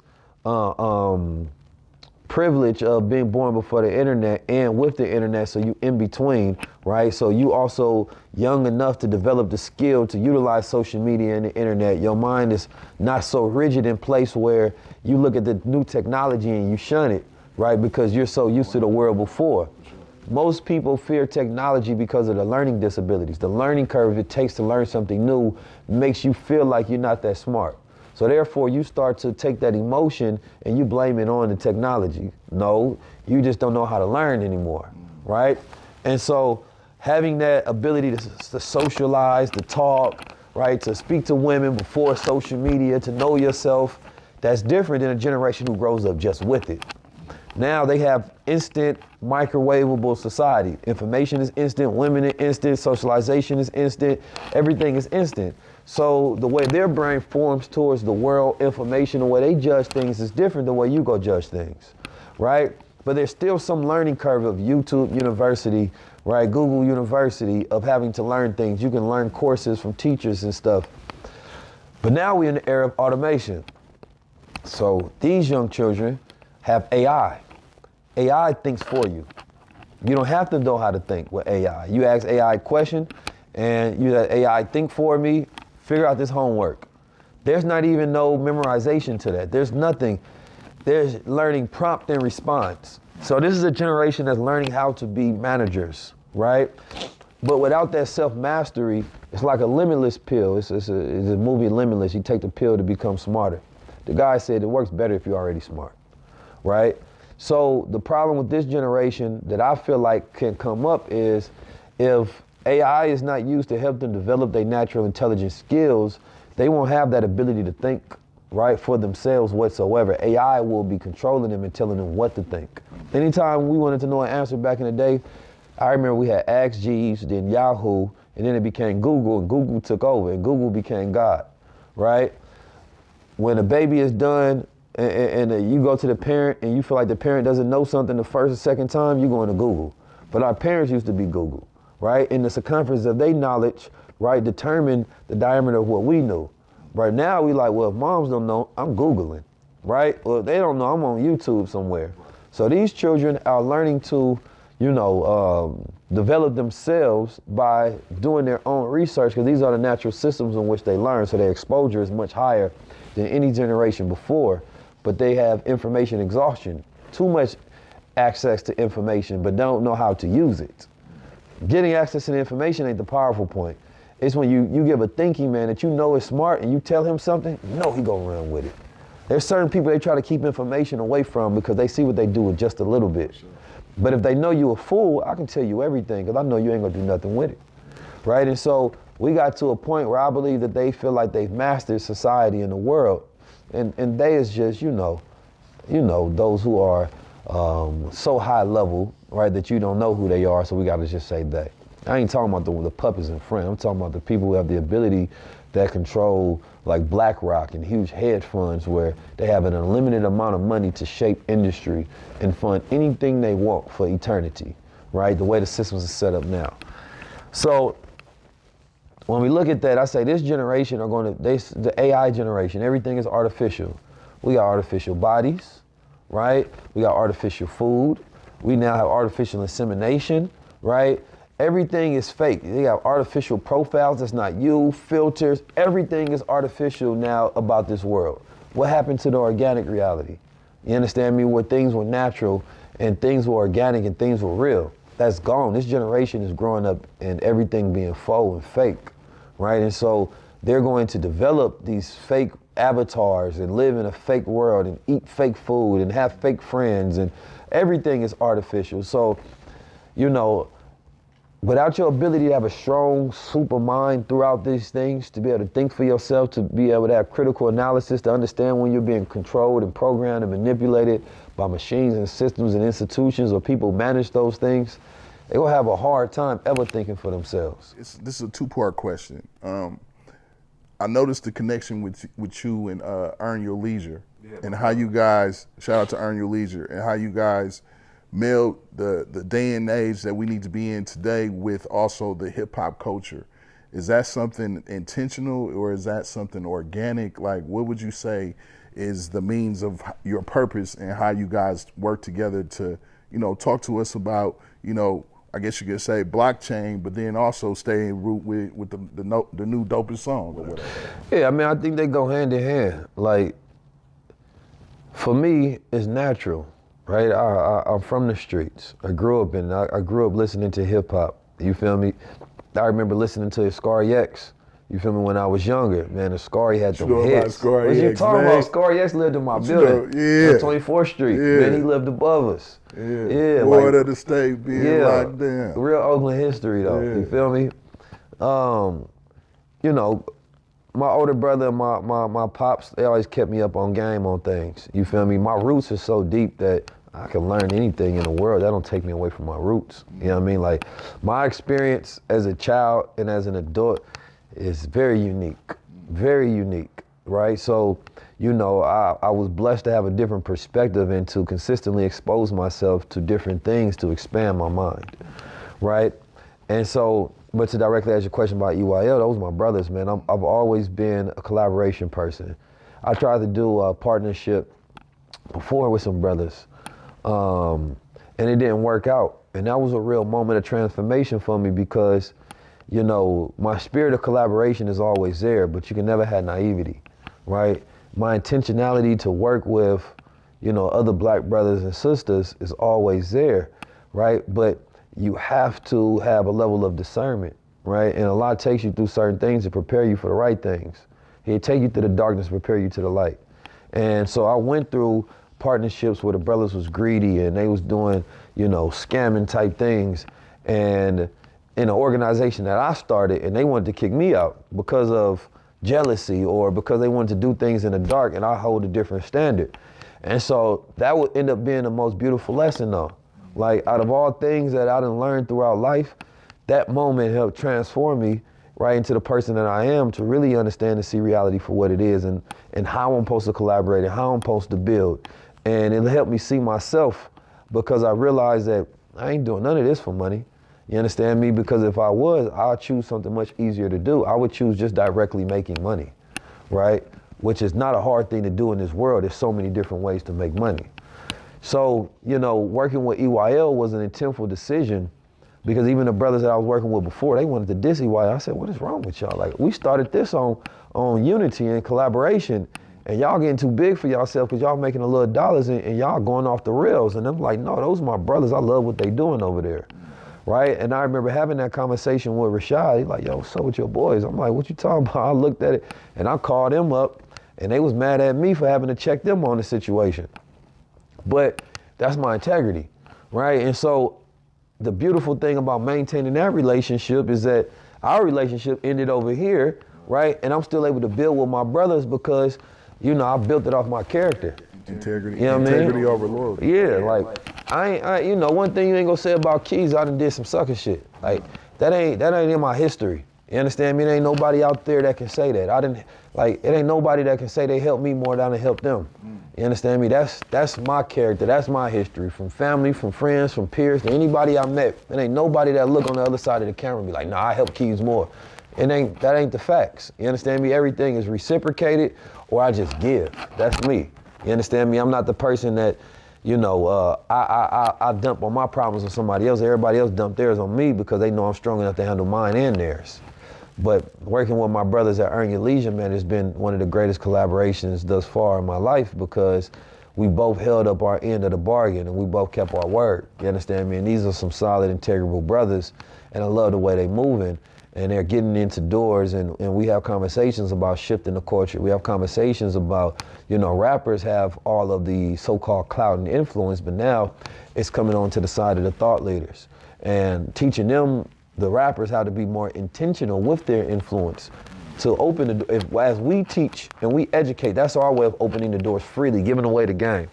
Speaker 2: privilege of being born before the internet and with the internet, so you in between, right? So you also young enough to develop the skill to utilize social media and the internet. Your mind is not so rigid in place where you look at the new technology and you shun it, right? Because you're so used to the world before. Most people fear technology because of the learning disabilities. The learning curve it takes to learn something new makes you feel like you're not that smart. So therefore, you start to take that emotion and you blame it on the technology. No, you just don't know how to learn anymore, right? And so having that ability to socialize, to talk, right, to speak to women before social media, to know yourself, that's different than a generation who grows up just with it. Now they have instant microwavable society. Information is instant, women are instant, socialization is instant, everything is instant. So the way their brain forms towards the world, information, the way they judge things is different than the way you go judge things, right? But there's still some learning curve of YouTube University, right? Google University, of having to learn things. You can learn courses from teachers and stuff. But now we're in the era of automation. So these young children have AI. AI thinks for you. You don't have to know how to think with AI. You ask AI a question and you let AI think for me, figure out this homework. There's not even no memorization to that. There's nothing. There's learning prompt and response. So this is a generation that's learning how to be managers, right? But without that self-mastery, it's like a limitless pill. It's a movie Limitless. You take the pill to become smarter. The guy said it works better if you're already smart. Right? So the problem with this generation that I feel like can come up is if AI is not used to help them develop their natural intelligence skills, they won't have that ability to think, right, for themselves whatsoever. AI will be controlling them and telling them what to think. Anytime we wanted to know an answer back in the day, I remember we had Ask Jeeves, then Yahoo, and then it became Google, and Google took over, and Google became God, right? When a baby is done, and you go to the parent and you feel like the parent doesn't know something the first or second time, you go into Google. But our parents used to be Google, right? And the circumference of their knowledge, right, determined the diameter of what we knew. Right now, we like, well, if moms don't know, I'm Googling, right? Well, if they don't know, I'm on YouTube somewhere. So these children are learning to develop themselves by doing their own research, because these are the natural systems in which they learn, so their exposure is much higher than any generation before, but they have information exhaustion, too much access to information, but don't know how to use it. Getting access to the information ain't the powerful point. It's when you give a thinking man that you know is smart and you tell him something, you know he gonna run with it. There's certain people they try to keep information away from because they see what they do with just a little bit. Sure. But if they know you a fool, I can tell you everything because I know you ain't gonna do nothing with it, right? And so we got to a point where I believe that they feel like they've mastered society in the world, and they is just, those who are so high level, right, that you don't know who they are, so we gotta just say they. I ain't talking about the puppets in front. I'm talking about the people who have the ability that control like BlackRock and huge hedge funds where they have an unlimited amount of money to shape industry and fund anything they want for eternity, right? The way the systems are set up now. So when we look at that, I say this generation the AI generation, everything is artificial. We got artificial bodies, right? We got artificial food. We now have artificial insemination, right? Everything is fake. They have artificial profiles that's not you, filters. Everything is artificial now about this world. What happened to the organic reality? You understand me? Where things were natural and things were organic and things were real. That's gone. This generation is growing up and everything being faux and fake, right? And so they're going to develop these fake avatars and live in a fake world and eat fake food and have fake friends, and everything is artificial. So, without your ability to have a strong super mind throughout these things, to be able to think for yourself, to be able to have critical analysis, to understand when you're being controlled and programmed and manipulated by machines and systems and institutions or people who manage those things, they will have a hard time ever thinking for themselves.
Speaker 1: This is a two-part question. I noticed the connection with you and Earn Your Leisure, and how you guys, shout out to Earn Your Leisure, and how you guys meld the day and age that we need to be in today with also the hip hop culture. Is that something intentional or is that something organic? Like, what would you say is the means of your purpose and how you guys work together to, talk to us about, I guess you could say blockchain, but then also stay in root with the new dopest song or whatever?
Speaker 2: Yeah, I think they go hand in hand. Like, for me, it's natural. Right, I'm from the streets. I grew up listening to hip hop. You feel me? I remember listening to Scary X. You feel me? When I was younger, man, Scary had them hits. What you talking about? Scary X lived in my building. On 24th Street. Yeah. Man, he lived above us.
Speaker 1: Yeah. Ward of the state being locked down.
Speaker 2: Real Oakland history though. Yeah. You feel me? My older brother and my pops, they always kept me up on game on things. You feel me? My roots are so deep that I can learn anything in the world. That don't take me away from my roots. You know what I mean? Like, my experience as a child and as an adult is very unique, right? So, I was blessed to have a different perspective and to consistently expose myself to different things to expand my mind, right? And so, but to directly answer your question about EYL, those are my brothers, man. I've always been a collaboration person. I tried to do a partnership before with some brothers, and it didn't work out. And that was a real moment of transformation for me because, my spirit of collaboration is always there, but you can never have naivety, right? My intentionality to work with, other black brothers and sisters is always there, right? But you have to have a level of discernment, right? And Allah takes you through certain things to prepare you for the right things. He'll take you through the darkness, prepare you to the light. And so I went through partnerships where the brothers was greedy and they was doing, scamming type things. And in an organization that I started, and they wanted to kick me out because of jealousy or because they wanted to do things in the dark, and I hold a different standard. And so that would end up being the most beautiful lesson though. Like, out of all things that I done learned throughout life, that moment helped transform me right into the person that I am, to really understand and see reality for what it is and how I'm supposed to collaborate and how I'm supposed to build. And it helped me see myself because I realized that I ain't doing none of this for money. You understand me? Because if I was, I'd choose something much easier to do. I would choose just directly making money, right? Which is not a hard thing to do in this world. There's so many different ways to make money. So, working with EYL was an intentful decision because even the brothers that I was working with before, they wanted to diss EYL. I said, what is wrong with y'all? Like, we started this on unity and collaboration, and y'all getting too big for yourself because y'all making a little dollars and y'all going off the rails. And I'm like, no, those are my brothers. I love what they doing over there. Right? And I remember having that conversation with Rashad. He's like, yo, what's up with your boys? I'm like, what you talking about? I looked at it and I called them up and they was mad at me for having to check them on the situation. But that's my integrity, right? And so the beautiful thing about maintaining that relationship is that our relationship ended over here, right? And I'm still able to build with my brothers because, I built it off my character.
Speaker 1: Integrity,
Speaker 2: integrity
Speaker 1: over loyalty.
Speaker 2: Yeah, like I one thing you ain't gonna say about Keys, I done did some sucker shit. Like that ain't in my history. You understand me? There ain't nobody out there that can say that. It ain't nobody that can say they helped me more than I helped them. You understand me? That's my character, that's my history. From family, from friends, from peers, to anybody I met. There ain't nobody that look on the other side of the camera and be like, nah, I helped Keys more. That ain't the facts. You understand me? Everything is reciprocated or I just give. That's me. You understand me? I'm not the person that, I dump on my problems on somebody else. Everybody else dump theirs on me because they know I'm strong enough to handle mine and theirs. But working with my brothers at Earn Your Leisure, man, has been one of the greatest collaborations thus far in my life because we both held up our end of the bargain and we both kept our word. You understand me? And these are some solid, integral brothers, and I love the way they moving. And they're getting into doors and we have conversations about shifting the culture. We have conversations about, rappers have all of the so-called clout and influence, but now it's coming on to the side of the thought leaders and teaching them, the rappers, how to be more intentional with their influence to open the door. As we teach and we educate, that's our way of opening the doors freely, giving away the game.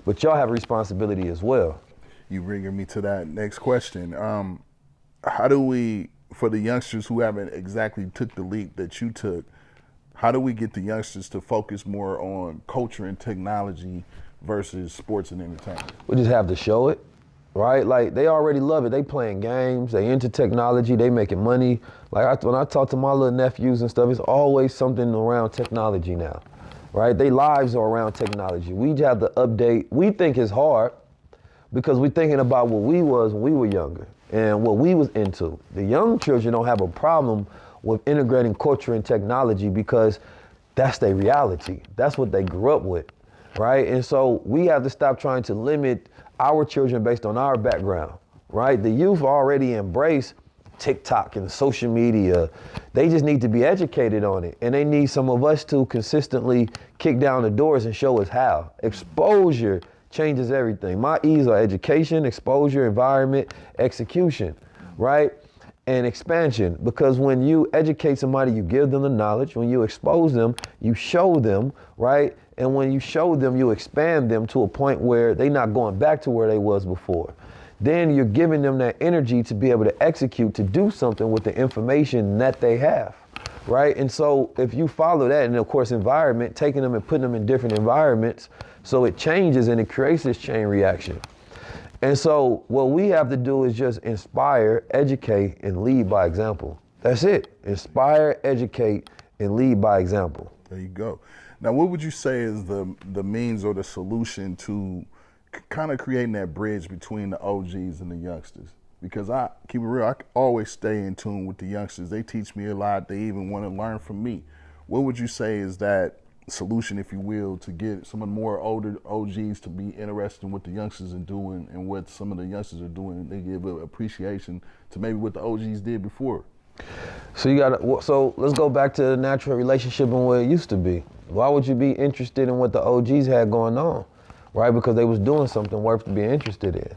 Speaker 2: But y'all have a responsibility as well.
Speaker 1: You bringing me to that next question. How do we, for the youngsters who haven't exactly took the leap that you took, how do we get the youngsters to focus more on culture and technology versus sports and entertainment?
Speaker 2: We just have to show it, right? Like, they already love it. They playing games, they into technology, they making money. Like, when I talk to my little nephews and stuff, it's always something around technology now, right? Their lives are around technology. We just have to update. We think it's hard because we're thinking about what we was when we were younger and what we was into. The young children don't have a problem with integrating culture and technology because that's their reality. That's what they grew up with, right? And so we have to stop trying to limit our children based on our background, right? The youth already embrace TikTok and social media. They just need to be educated on it. And they need some of us to consistently kick down the doors and show us how. Exposure changes everything. My E's are education, exposure, environment, execution, right? And expansion. Because when you educate somebody, you give them the knowledge. When you expose them, you show them, right? And when you show them, you expand them to a point where they're not going back to where they was before. Then you're giving them that energy to be able to execute, to do something with the information that they have, right? And so if you follow that, and of course environment, taking them and putting them in different environments, so it changes and it creates this chain reaction. And so what we have to do is just inspire, educate, and lead by example. That's it. Inspire, educate, and lead by example.
Speaker 1: There you go. Now, what would you say is the means or the solution to kind of creating that bridge between the OGs and the youngsters? Because I keep it real, I always stay in tune with the youngsters. They teach me a lot. They even want to learn from me. What would you say is that solution, if you will, to get some of the more older OGs to be interested in what the youngsters are doing and what some of the youngsters are doing, and they give appreciation to maybe what the OGs did before?
Speaker 2: So let's go back to the natural relationship and where it used to be. Why would you be interested in what the OGs had going on? Right? Because they was doing something worth being interested in,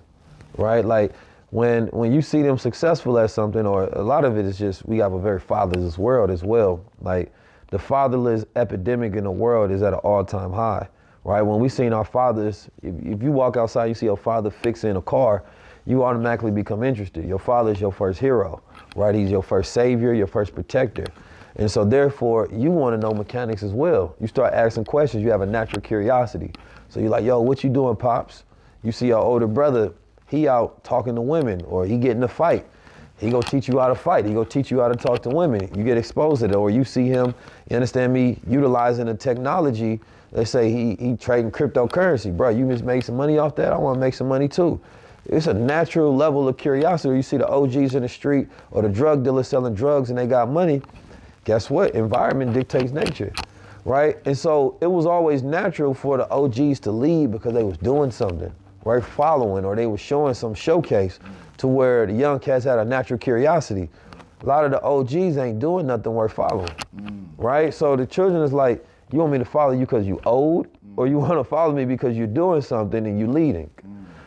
Speaker 2: right? Like when you see them successful at something, or a lot of it is just, we have a very fatherless world as well. Like the fatherless epidemic in the world is at an all-time high, right? When we seen our fathers, if you walk outside, you see your father fixing a car, you automatically become interested. Your father is your first hero, right? He's your first savior, your first protector. And so therefore, you want to know mechanics as well. You start asking questions, you have a natural curiosity. So you're like, yo, what you doing, Pops? You see your older brother, he out talking to women, or he get in a fight. He gonna teach you how to fight. He gonna teach you how to talk to women. You get exposed to it, or you see him, you understand me, utilizing the technology They say he trading cryptocurrency. Bro, you just made some money off that? I want to make some money too. It's a natural level of curiosity. You see the OGs in the street or the drug dealers selling drugs and they got money. Guess what? Environment dictates nature, right? And so it was always natural for the OGs to lead because they was doing something, right? Following, or they was showing some showcase to where the young cats had a natural curiosity. A lot of the OGs ain't doing nothing worth following, right? So the children is like, you want me to follow you because you old, or you want to follow me because you're doing something and you leading,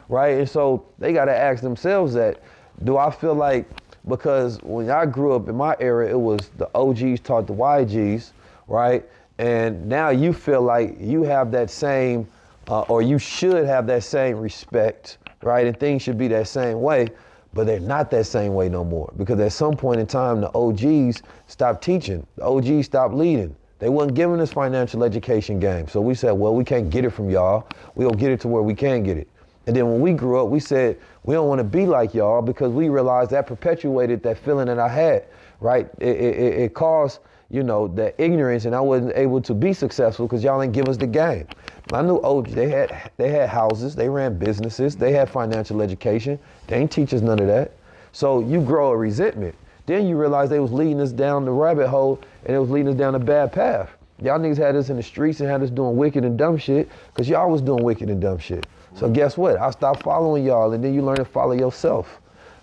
Speaker 2: right? And so they got to ask themselves that, do I feel like, because when I grew up in my era, it was the OGs taught the YGs, right? And now you feel like you have that same, or you should have that same respect, right? And things should be that same way. But they're not that same way no more, because at some point in time, the OGs stopped teaching. The OGs stopped leading. They wasn't giving us financial education game. So we said, well, we can't get it from y'all. We'll get it to where we can get it. And then when we grew up, we said, we don't want to be like y'all, because we realized that perpetuated that feeling that I had, right? It caused, you know, that ignorance, and I wasn't able to be successful because y'all ain't give us the game. I knew OG, they had houses, they ran businesses, they had financial education. They ain't teach us none of that. So you grow a resentment. Then you realize they was leading us down the rabbit hole, and it was leading us down a bad path. Y'all niggas had us in the streets and had us doing wicked and dumb shit because y'all was doing wicked and dumb shit. So guess what? I stopped following y'all, and then you learn to follow yourself.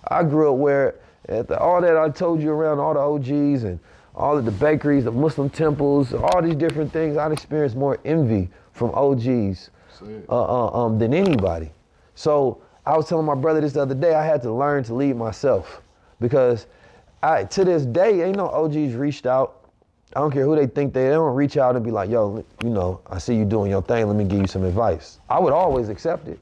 Speaker 2: I grew up where all that I told you around all the OGs and all of the bakeries, the Muslim temples, all these different things, I'd experienced more envy from OGs than anybody. So I was telling my brother this the other day, I had to learn to lead myself, because to this day, ain't no OGs reached out. I don't care who they think they don't reach out and be like, yo, you know, I see you doing your thing, let me give you some advice. I would always accept it.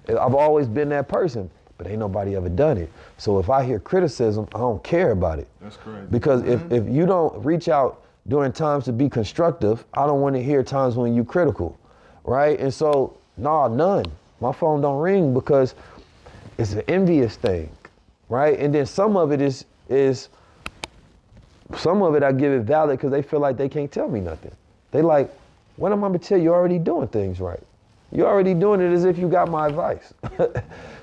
Speaker 2: I've always been that person, but ain't nobody ever done it. So if I hear criticism, I don't care about it.
Speaker 1: That's crazy.
Speaker 2: Because if you don't reach out during times to be constructive, I don't want to hear times when you critical, right? And so, none. My phone don't ring because it's an envious thing, right? And then some of it is some of it I give it valid because they feel like they can't tell me nothing. They like, what am I gonna tell you? You're already doing things right. You're already doing it as if you got my advice.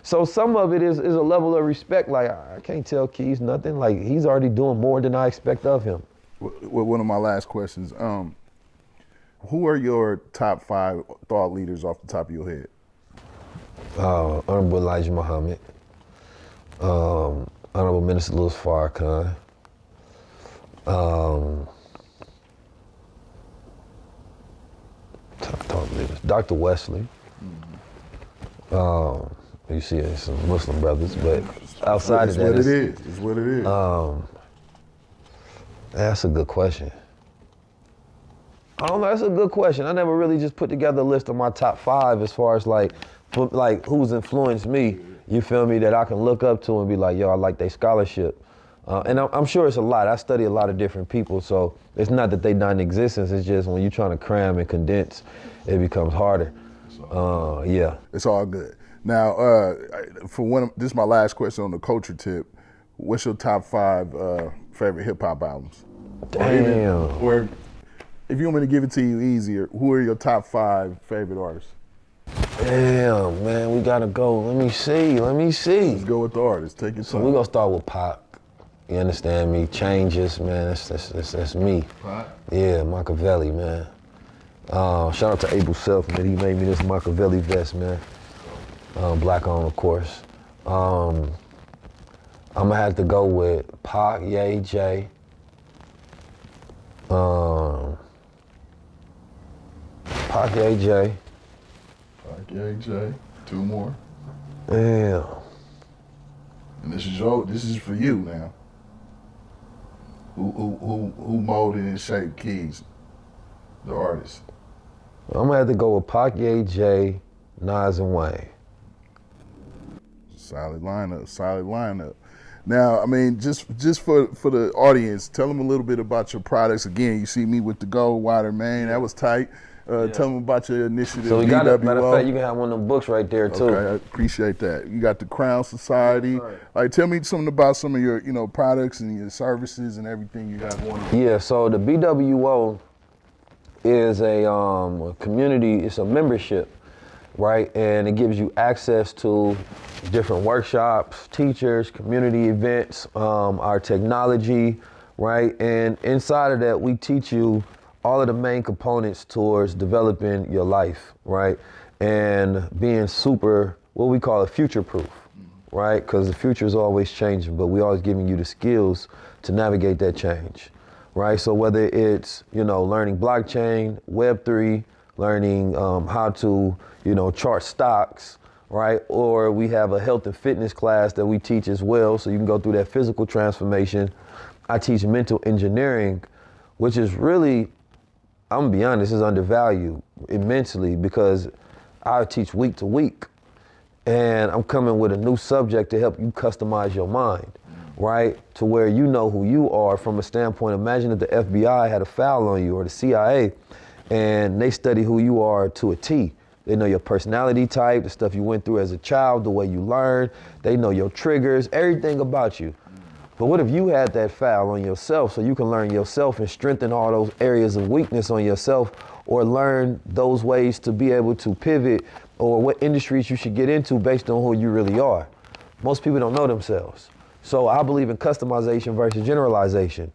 Speaker 2: So some of it is a level of respect. Like, I can't tell Keys nothing. Like, he's already doing more than I expect of him.
Speaker 1: Well, one of my last questions, who are your top 5 thought leaders off the top of your head?
Speaker 2: Honorable Elijah Muhammad, Honorable Minister Louis Farrakhan, top thought leaders, Dr. Wesley. You see some Muslim brothers, but outside of that,
Speaker 1: it's what it is.
Speaker 2: That's a good question. I don't know, that's a good question. I never really just put together a list of my top 5 as far as like who's influenced me, you feel me, that I can look up to and be like, yo, I like their scholarship. And I'm sure it's a lot. I study a lot of different people, so it's not that they not in existence, it's just when you're trying to cram and condense, it becomes harder. Yeah.
Speaker 1: It's all good. Now, this is my last question on the culture tip. What's your top 5 favorite hip hop albums?
Speaker 2: Damn.
Speaker 1: Or if you want me to give it to you easier, who are your top 5 favorite artists?
Speaker 2: Damn, man, we gotta go. Let me see.
Speaker 1: Let's go with the artists. Take your time.
Speaker 2: So we're gonna start with Pac. You understand me? Changes, man. That's me.
Speaker 1: Pac?
Speaker 2: Yeah, Machiavelli, man. Shout out to Abel Self, man. He made me this Machiavelli vest, man. Black on, of course. I'm gonna have to go with Pac, Ye, Jay. Pac, Ye, Jay.
Speaker 1: Pac, Ye, Jay. 2 more.
Speaker 2: Damn.
Speaker 1: And this is for you now. Who molded and shaped Keys, the artist?
Speaker 2: I'm gonna have to go with Pac, Ye, Jay, Nas, and Wayne.
Speaker 1: Solid lineup. Now, I mean, just for the audience, tell them a little bit about your products. Again, you see me with the Gold Water, man. That was tight. Tell them about your initiative.
Speaker 2: So we got it. Matter of fact, you can have one of them books right there too.
Speaker 1: Okay, I appreciate that. You got the Crown Society. Right. Like, tell me something about some of your, products and your services and everything you got going on.
Speaker 2: Yeah. So the BWO is a community, it's a membership, right? And it gives you access to different workshops, teachers, community events, our technology, right? And inside of that, we teach you all of the main components towards developing your life, right? And being super, what we call future-proof, right? Because the future is always changing, but we always giving you the skills to navigate that change, right? So whether it's, learning blockchain, Web3, learning how to, chart stocks, right? Or we have a health and fitness class that we teach as well, so you can go through that physical transformation. I teach mental engineering, which is really, I'm gonna be honest, is undervalued immensely because I teach week to week. And I'm coming with a new subject to help you customize your mind, right? To where you know who you are from a standpoint. Imagine if the FBI had a foul on you or the CIA and they study who you are to a T. They know your personality type, the stuff you went through as a child, the way you learn. They know your triggers, everything about you. But what if you had that foul on yourself so you can learn yourself and strengthen all those areas of weakness on yourself, or learn those ways to be able to pivot, or what industries you should get into based on who you really are? Most people don't know themselves. So I believe in customization versus generalization.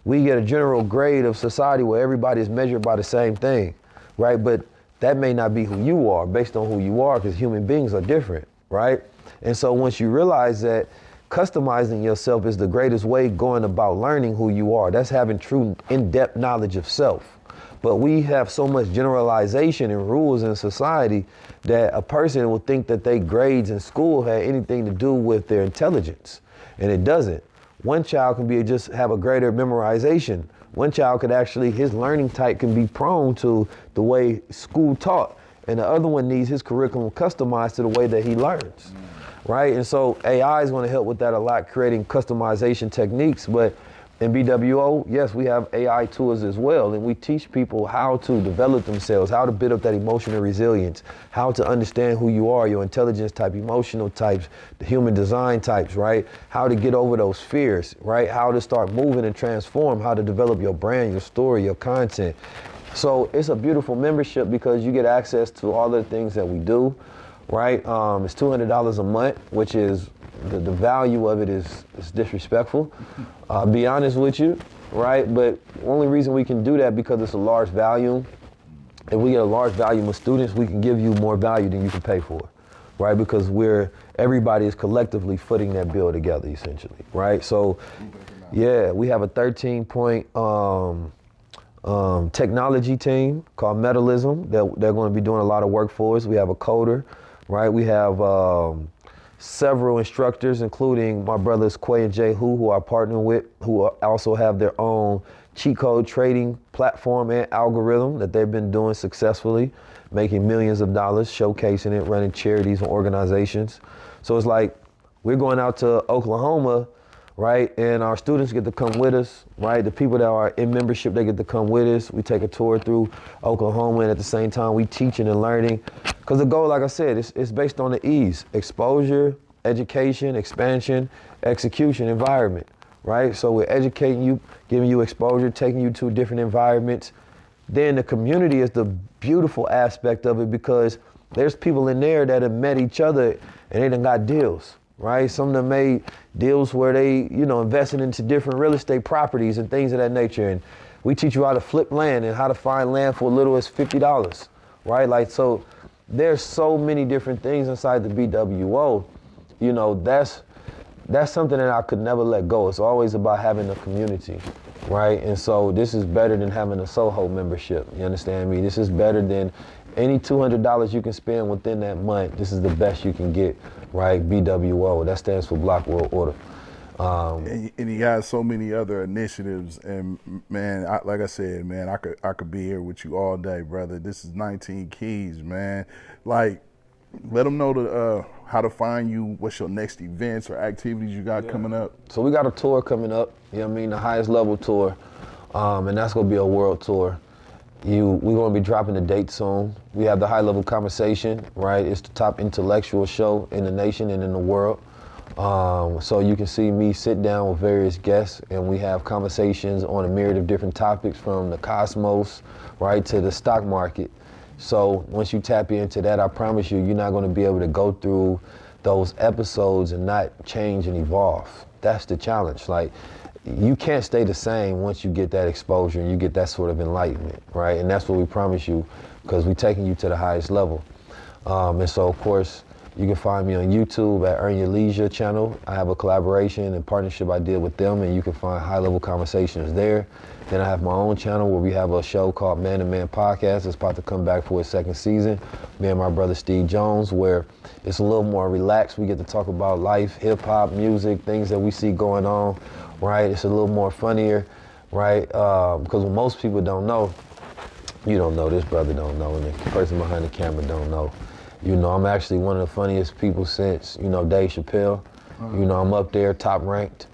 Speaker 2: We get a general grade of society where everybody is measured by the same thing, right? But that may not be who you are based on who you are, because human beings are different, right? And so once you realize that customizing yourself is the greatest way going about learning who you are, that's having true in-depth knowledge of self. But we have so much generalization and rules in society that a person will think that their grades in school had anything to do with their intelligence, and it doesn't. One child can just have a greater memorization. One child could actually, his learning type can be prone to the way school taught, and the other one needs his curriculum customized to the way that he learns, right? And so AI is going to help with that a lot, creating customization techniques. But in BWO, yes, we have AI tools as well, and we teach people how to develop themselves, how to build up that emotional resilience, how to understand who you are, your intelligence type, emotional types, the human design types, right? How to get over those fears, right? How to start moving and transform, how to develop your brand, your story, your content. So it's a beautiful membership because you get access to all of the things that we do, right? It's $200 a month, which is the value of it is disrespectful. I'll be honest with you, right? But the only reason we can do that because it's a large volume. If we get a large volume of students, we can give you more value than you can pay for, right? Because everybody is collectively footing that bill together, essentially, right? So, yeah, we have a 13-point technology team called Metalism that they're going to be doing a lot of work for us. We have a coder, right? We have several instructors, including my brothers Quay and Jay who I partner with, who also have their own cheat code trading platform and algorithm that they've been doing successfully, making millions of dollars, showcasing it, running charities and organizations. So it's like we're going out to Oklahoma, right? And our students get to come with us, right? The people that are in membership, they get to come with us. We take a tour through Oklahoma, and at the same time, we teaching and learning. Because the goal, like I said, it's based on the E's: exposure, education, expansion, execution, environment, right? So we're educating you, giving you exposure, taking you to different environments. Then the community is the beautiful aspect of it, because there's people in there that have met each other and they done got deals, right? Some of them made deals where they, invested into different real estate properties and things of that nature. And we teach you how to flip land and how to find land for as little as $50, right? Like, so there's so many different things inside the BWO. That's something that I could never let go. It's always about having a community, right? And so this is better than having a Soho membership. You understand me? This is better than any $200 you can spend within that month. This is the best you can get, right? BWO, that stands for Block World Order.
Speaker 1: And he has so many other initiatives, and man, like I said, man, I could be here with you all day, brother. This is 19 Keys, man. Like, let them know how to find you. What's your next events or activities you got coming up?
Speaker 2: So we got a tour coming up. The highest level tour, and that's gonna be a world tour. We're gonna be dropping the date soon. We have the High Level Conversation, right? It's the top intellectual show in the nation and in the world. So you can see me sit down with various guests and we have conversations on a myriad of different topics from the cosmos, right, to the stock market. So once you tap into that, I promise you, you're not gonna be able to go through those episodes and not change and evolve. That's the challenge. Like, you can't stay the same once you get that exposure and you get that sort of enlightenment, right? And that's what we promise you, because we're taking you to the highest level. And so, of course, you can find me on YouTube at Earn Your Leisure channel. I have a collaboration and partnership I did with them, and you can find high-level conversations there. Then I have my own channel where we have a show called Man to Man Podcast. It's about to come back for its second season. Me and my brother Steve Jones, where it's a little more relaxed. We get to talk about life, hip-hop, music, things that we see going on, right? It's a little more funnier, right? Because what most people don't know, you don't know, this brother don't know, and the person behind the camera don't know. You know, I'm actually one of the funniest people since, you know, Dave Chappelle. You know, I'm up there, top ranked.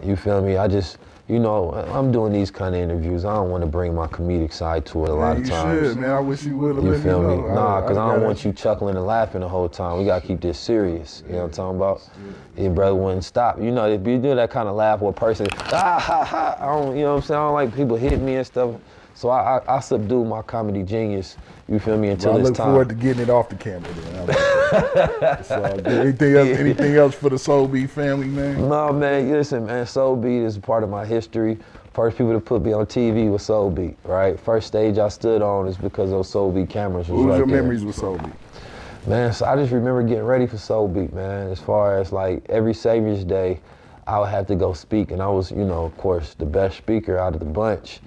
Speaker 2: You feel me? I just, you know, I'm doing these kind of interviews. I don't want to bring my comedic side to it a lot of times.
Speaker 1: You should, man. I wish you would have
Speaker 2: You
Speaker 1: let me
Speaker 2: feel me?
Speaker 1: know.
Speaker 2: Nah, because I don't want you chuckling and laughing the whole time. We got to keep this serious. You know what I'm talking about? Your brother wouldn't stop. You know, if you do that kind of laugh with a person, ah, ha, ha, I don't, you know what I'm saying? I don't like people hitting me and stuff. So I subdue my comedy genius, you feel me, until
Speaker 1: I
Speaker 2: it's
Speaker 1: look
Speaker 2: time.
Speaker 1: forward to getting it off the camera then. So, anything else for the SoulBeat family, man?
Speaker 2: No, man, listen, man, SoulBeat is a part of my history. First people to put me on TV was SoulBeat, right? First stage I stood on is because those SoulBeat cameras was
Speaker 1: What was
Speaker 2: right
Speaker 1: your
Speaker 2: there.
Speaker 1: memories with SoulBeat?
Speaker 2: Man, so I just remember getting ready for SoulBeat, man. As far as like every Savior's Day, I would have to go speak, and I was, you know, of course, the best speaker out of the bunch.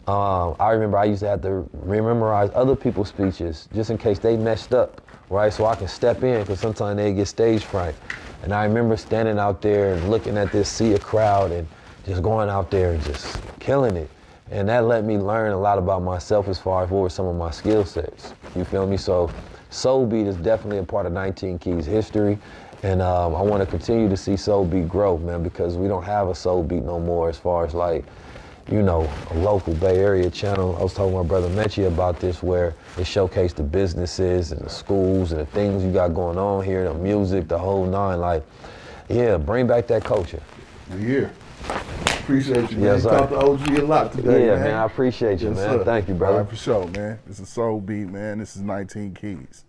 Speaker 2: I remember I used to have to memorize other people's speeches just in case they messed up, right? So I can step in, because sometimes they get stage fright. And I remember standing out there and looking at this sea of crowd and just going out there and just killing it. And that let me learn a lot about myself as far as what were some of my skill sets. You feel me? So SoulBeat is definitely a part of 19 Keys history. And I want to continue to see SoulBeat grow, man, because we don't have a SoulBeat no more as far as like, you know, a local Bay Area channel. I was talking to my brother Menchie about this, where it showcased the businesses and the schools and the things you got going on here, the music, the whole nine. Like, yeah, bring back that culture.
Speaker 1: Yeah. Appreciate you, man.
Speaker 2: Yes,
Speaker 1: You
Speaker 2: sir.
Speaker 1: talked to OG a lot today,
Speaker 2: Yeah,
Speaker 1: man.
Speaker 2: man, I appreciate you,
Speaker 1: Yes,
Speaker 2: man.
Speaker 1: sir.
Speaker 2: Thank you, brother.
Speaker 1: All right, for sure, man. This is SoulBeat, man. This is 19 Keys.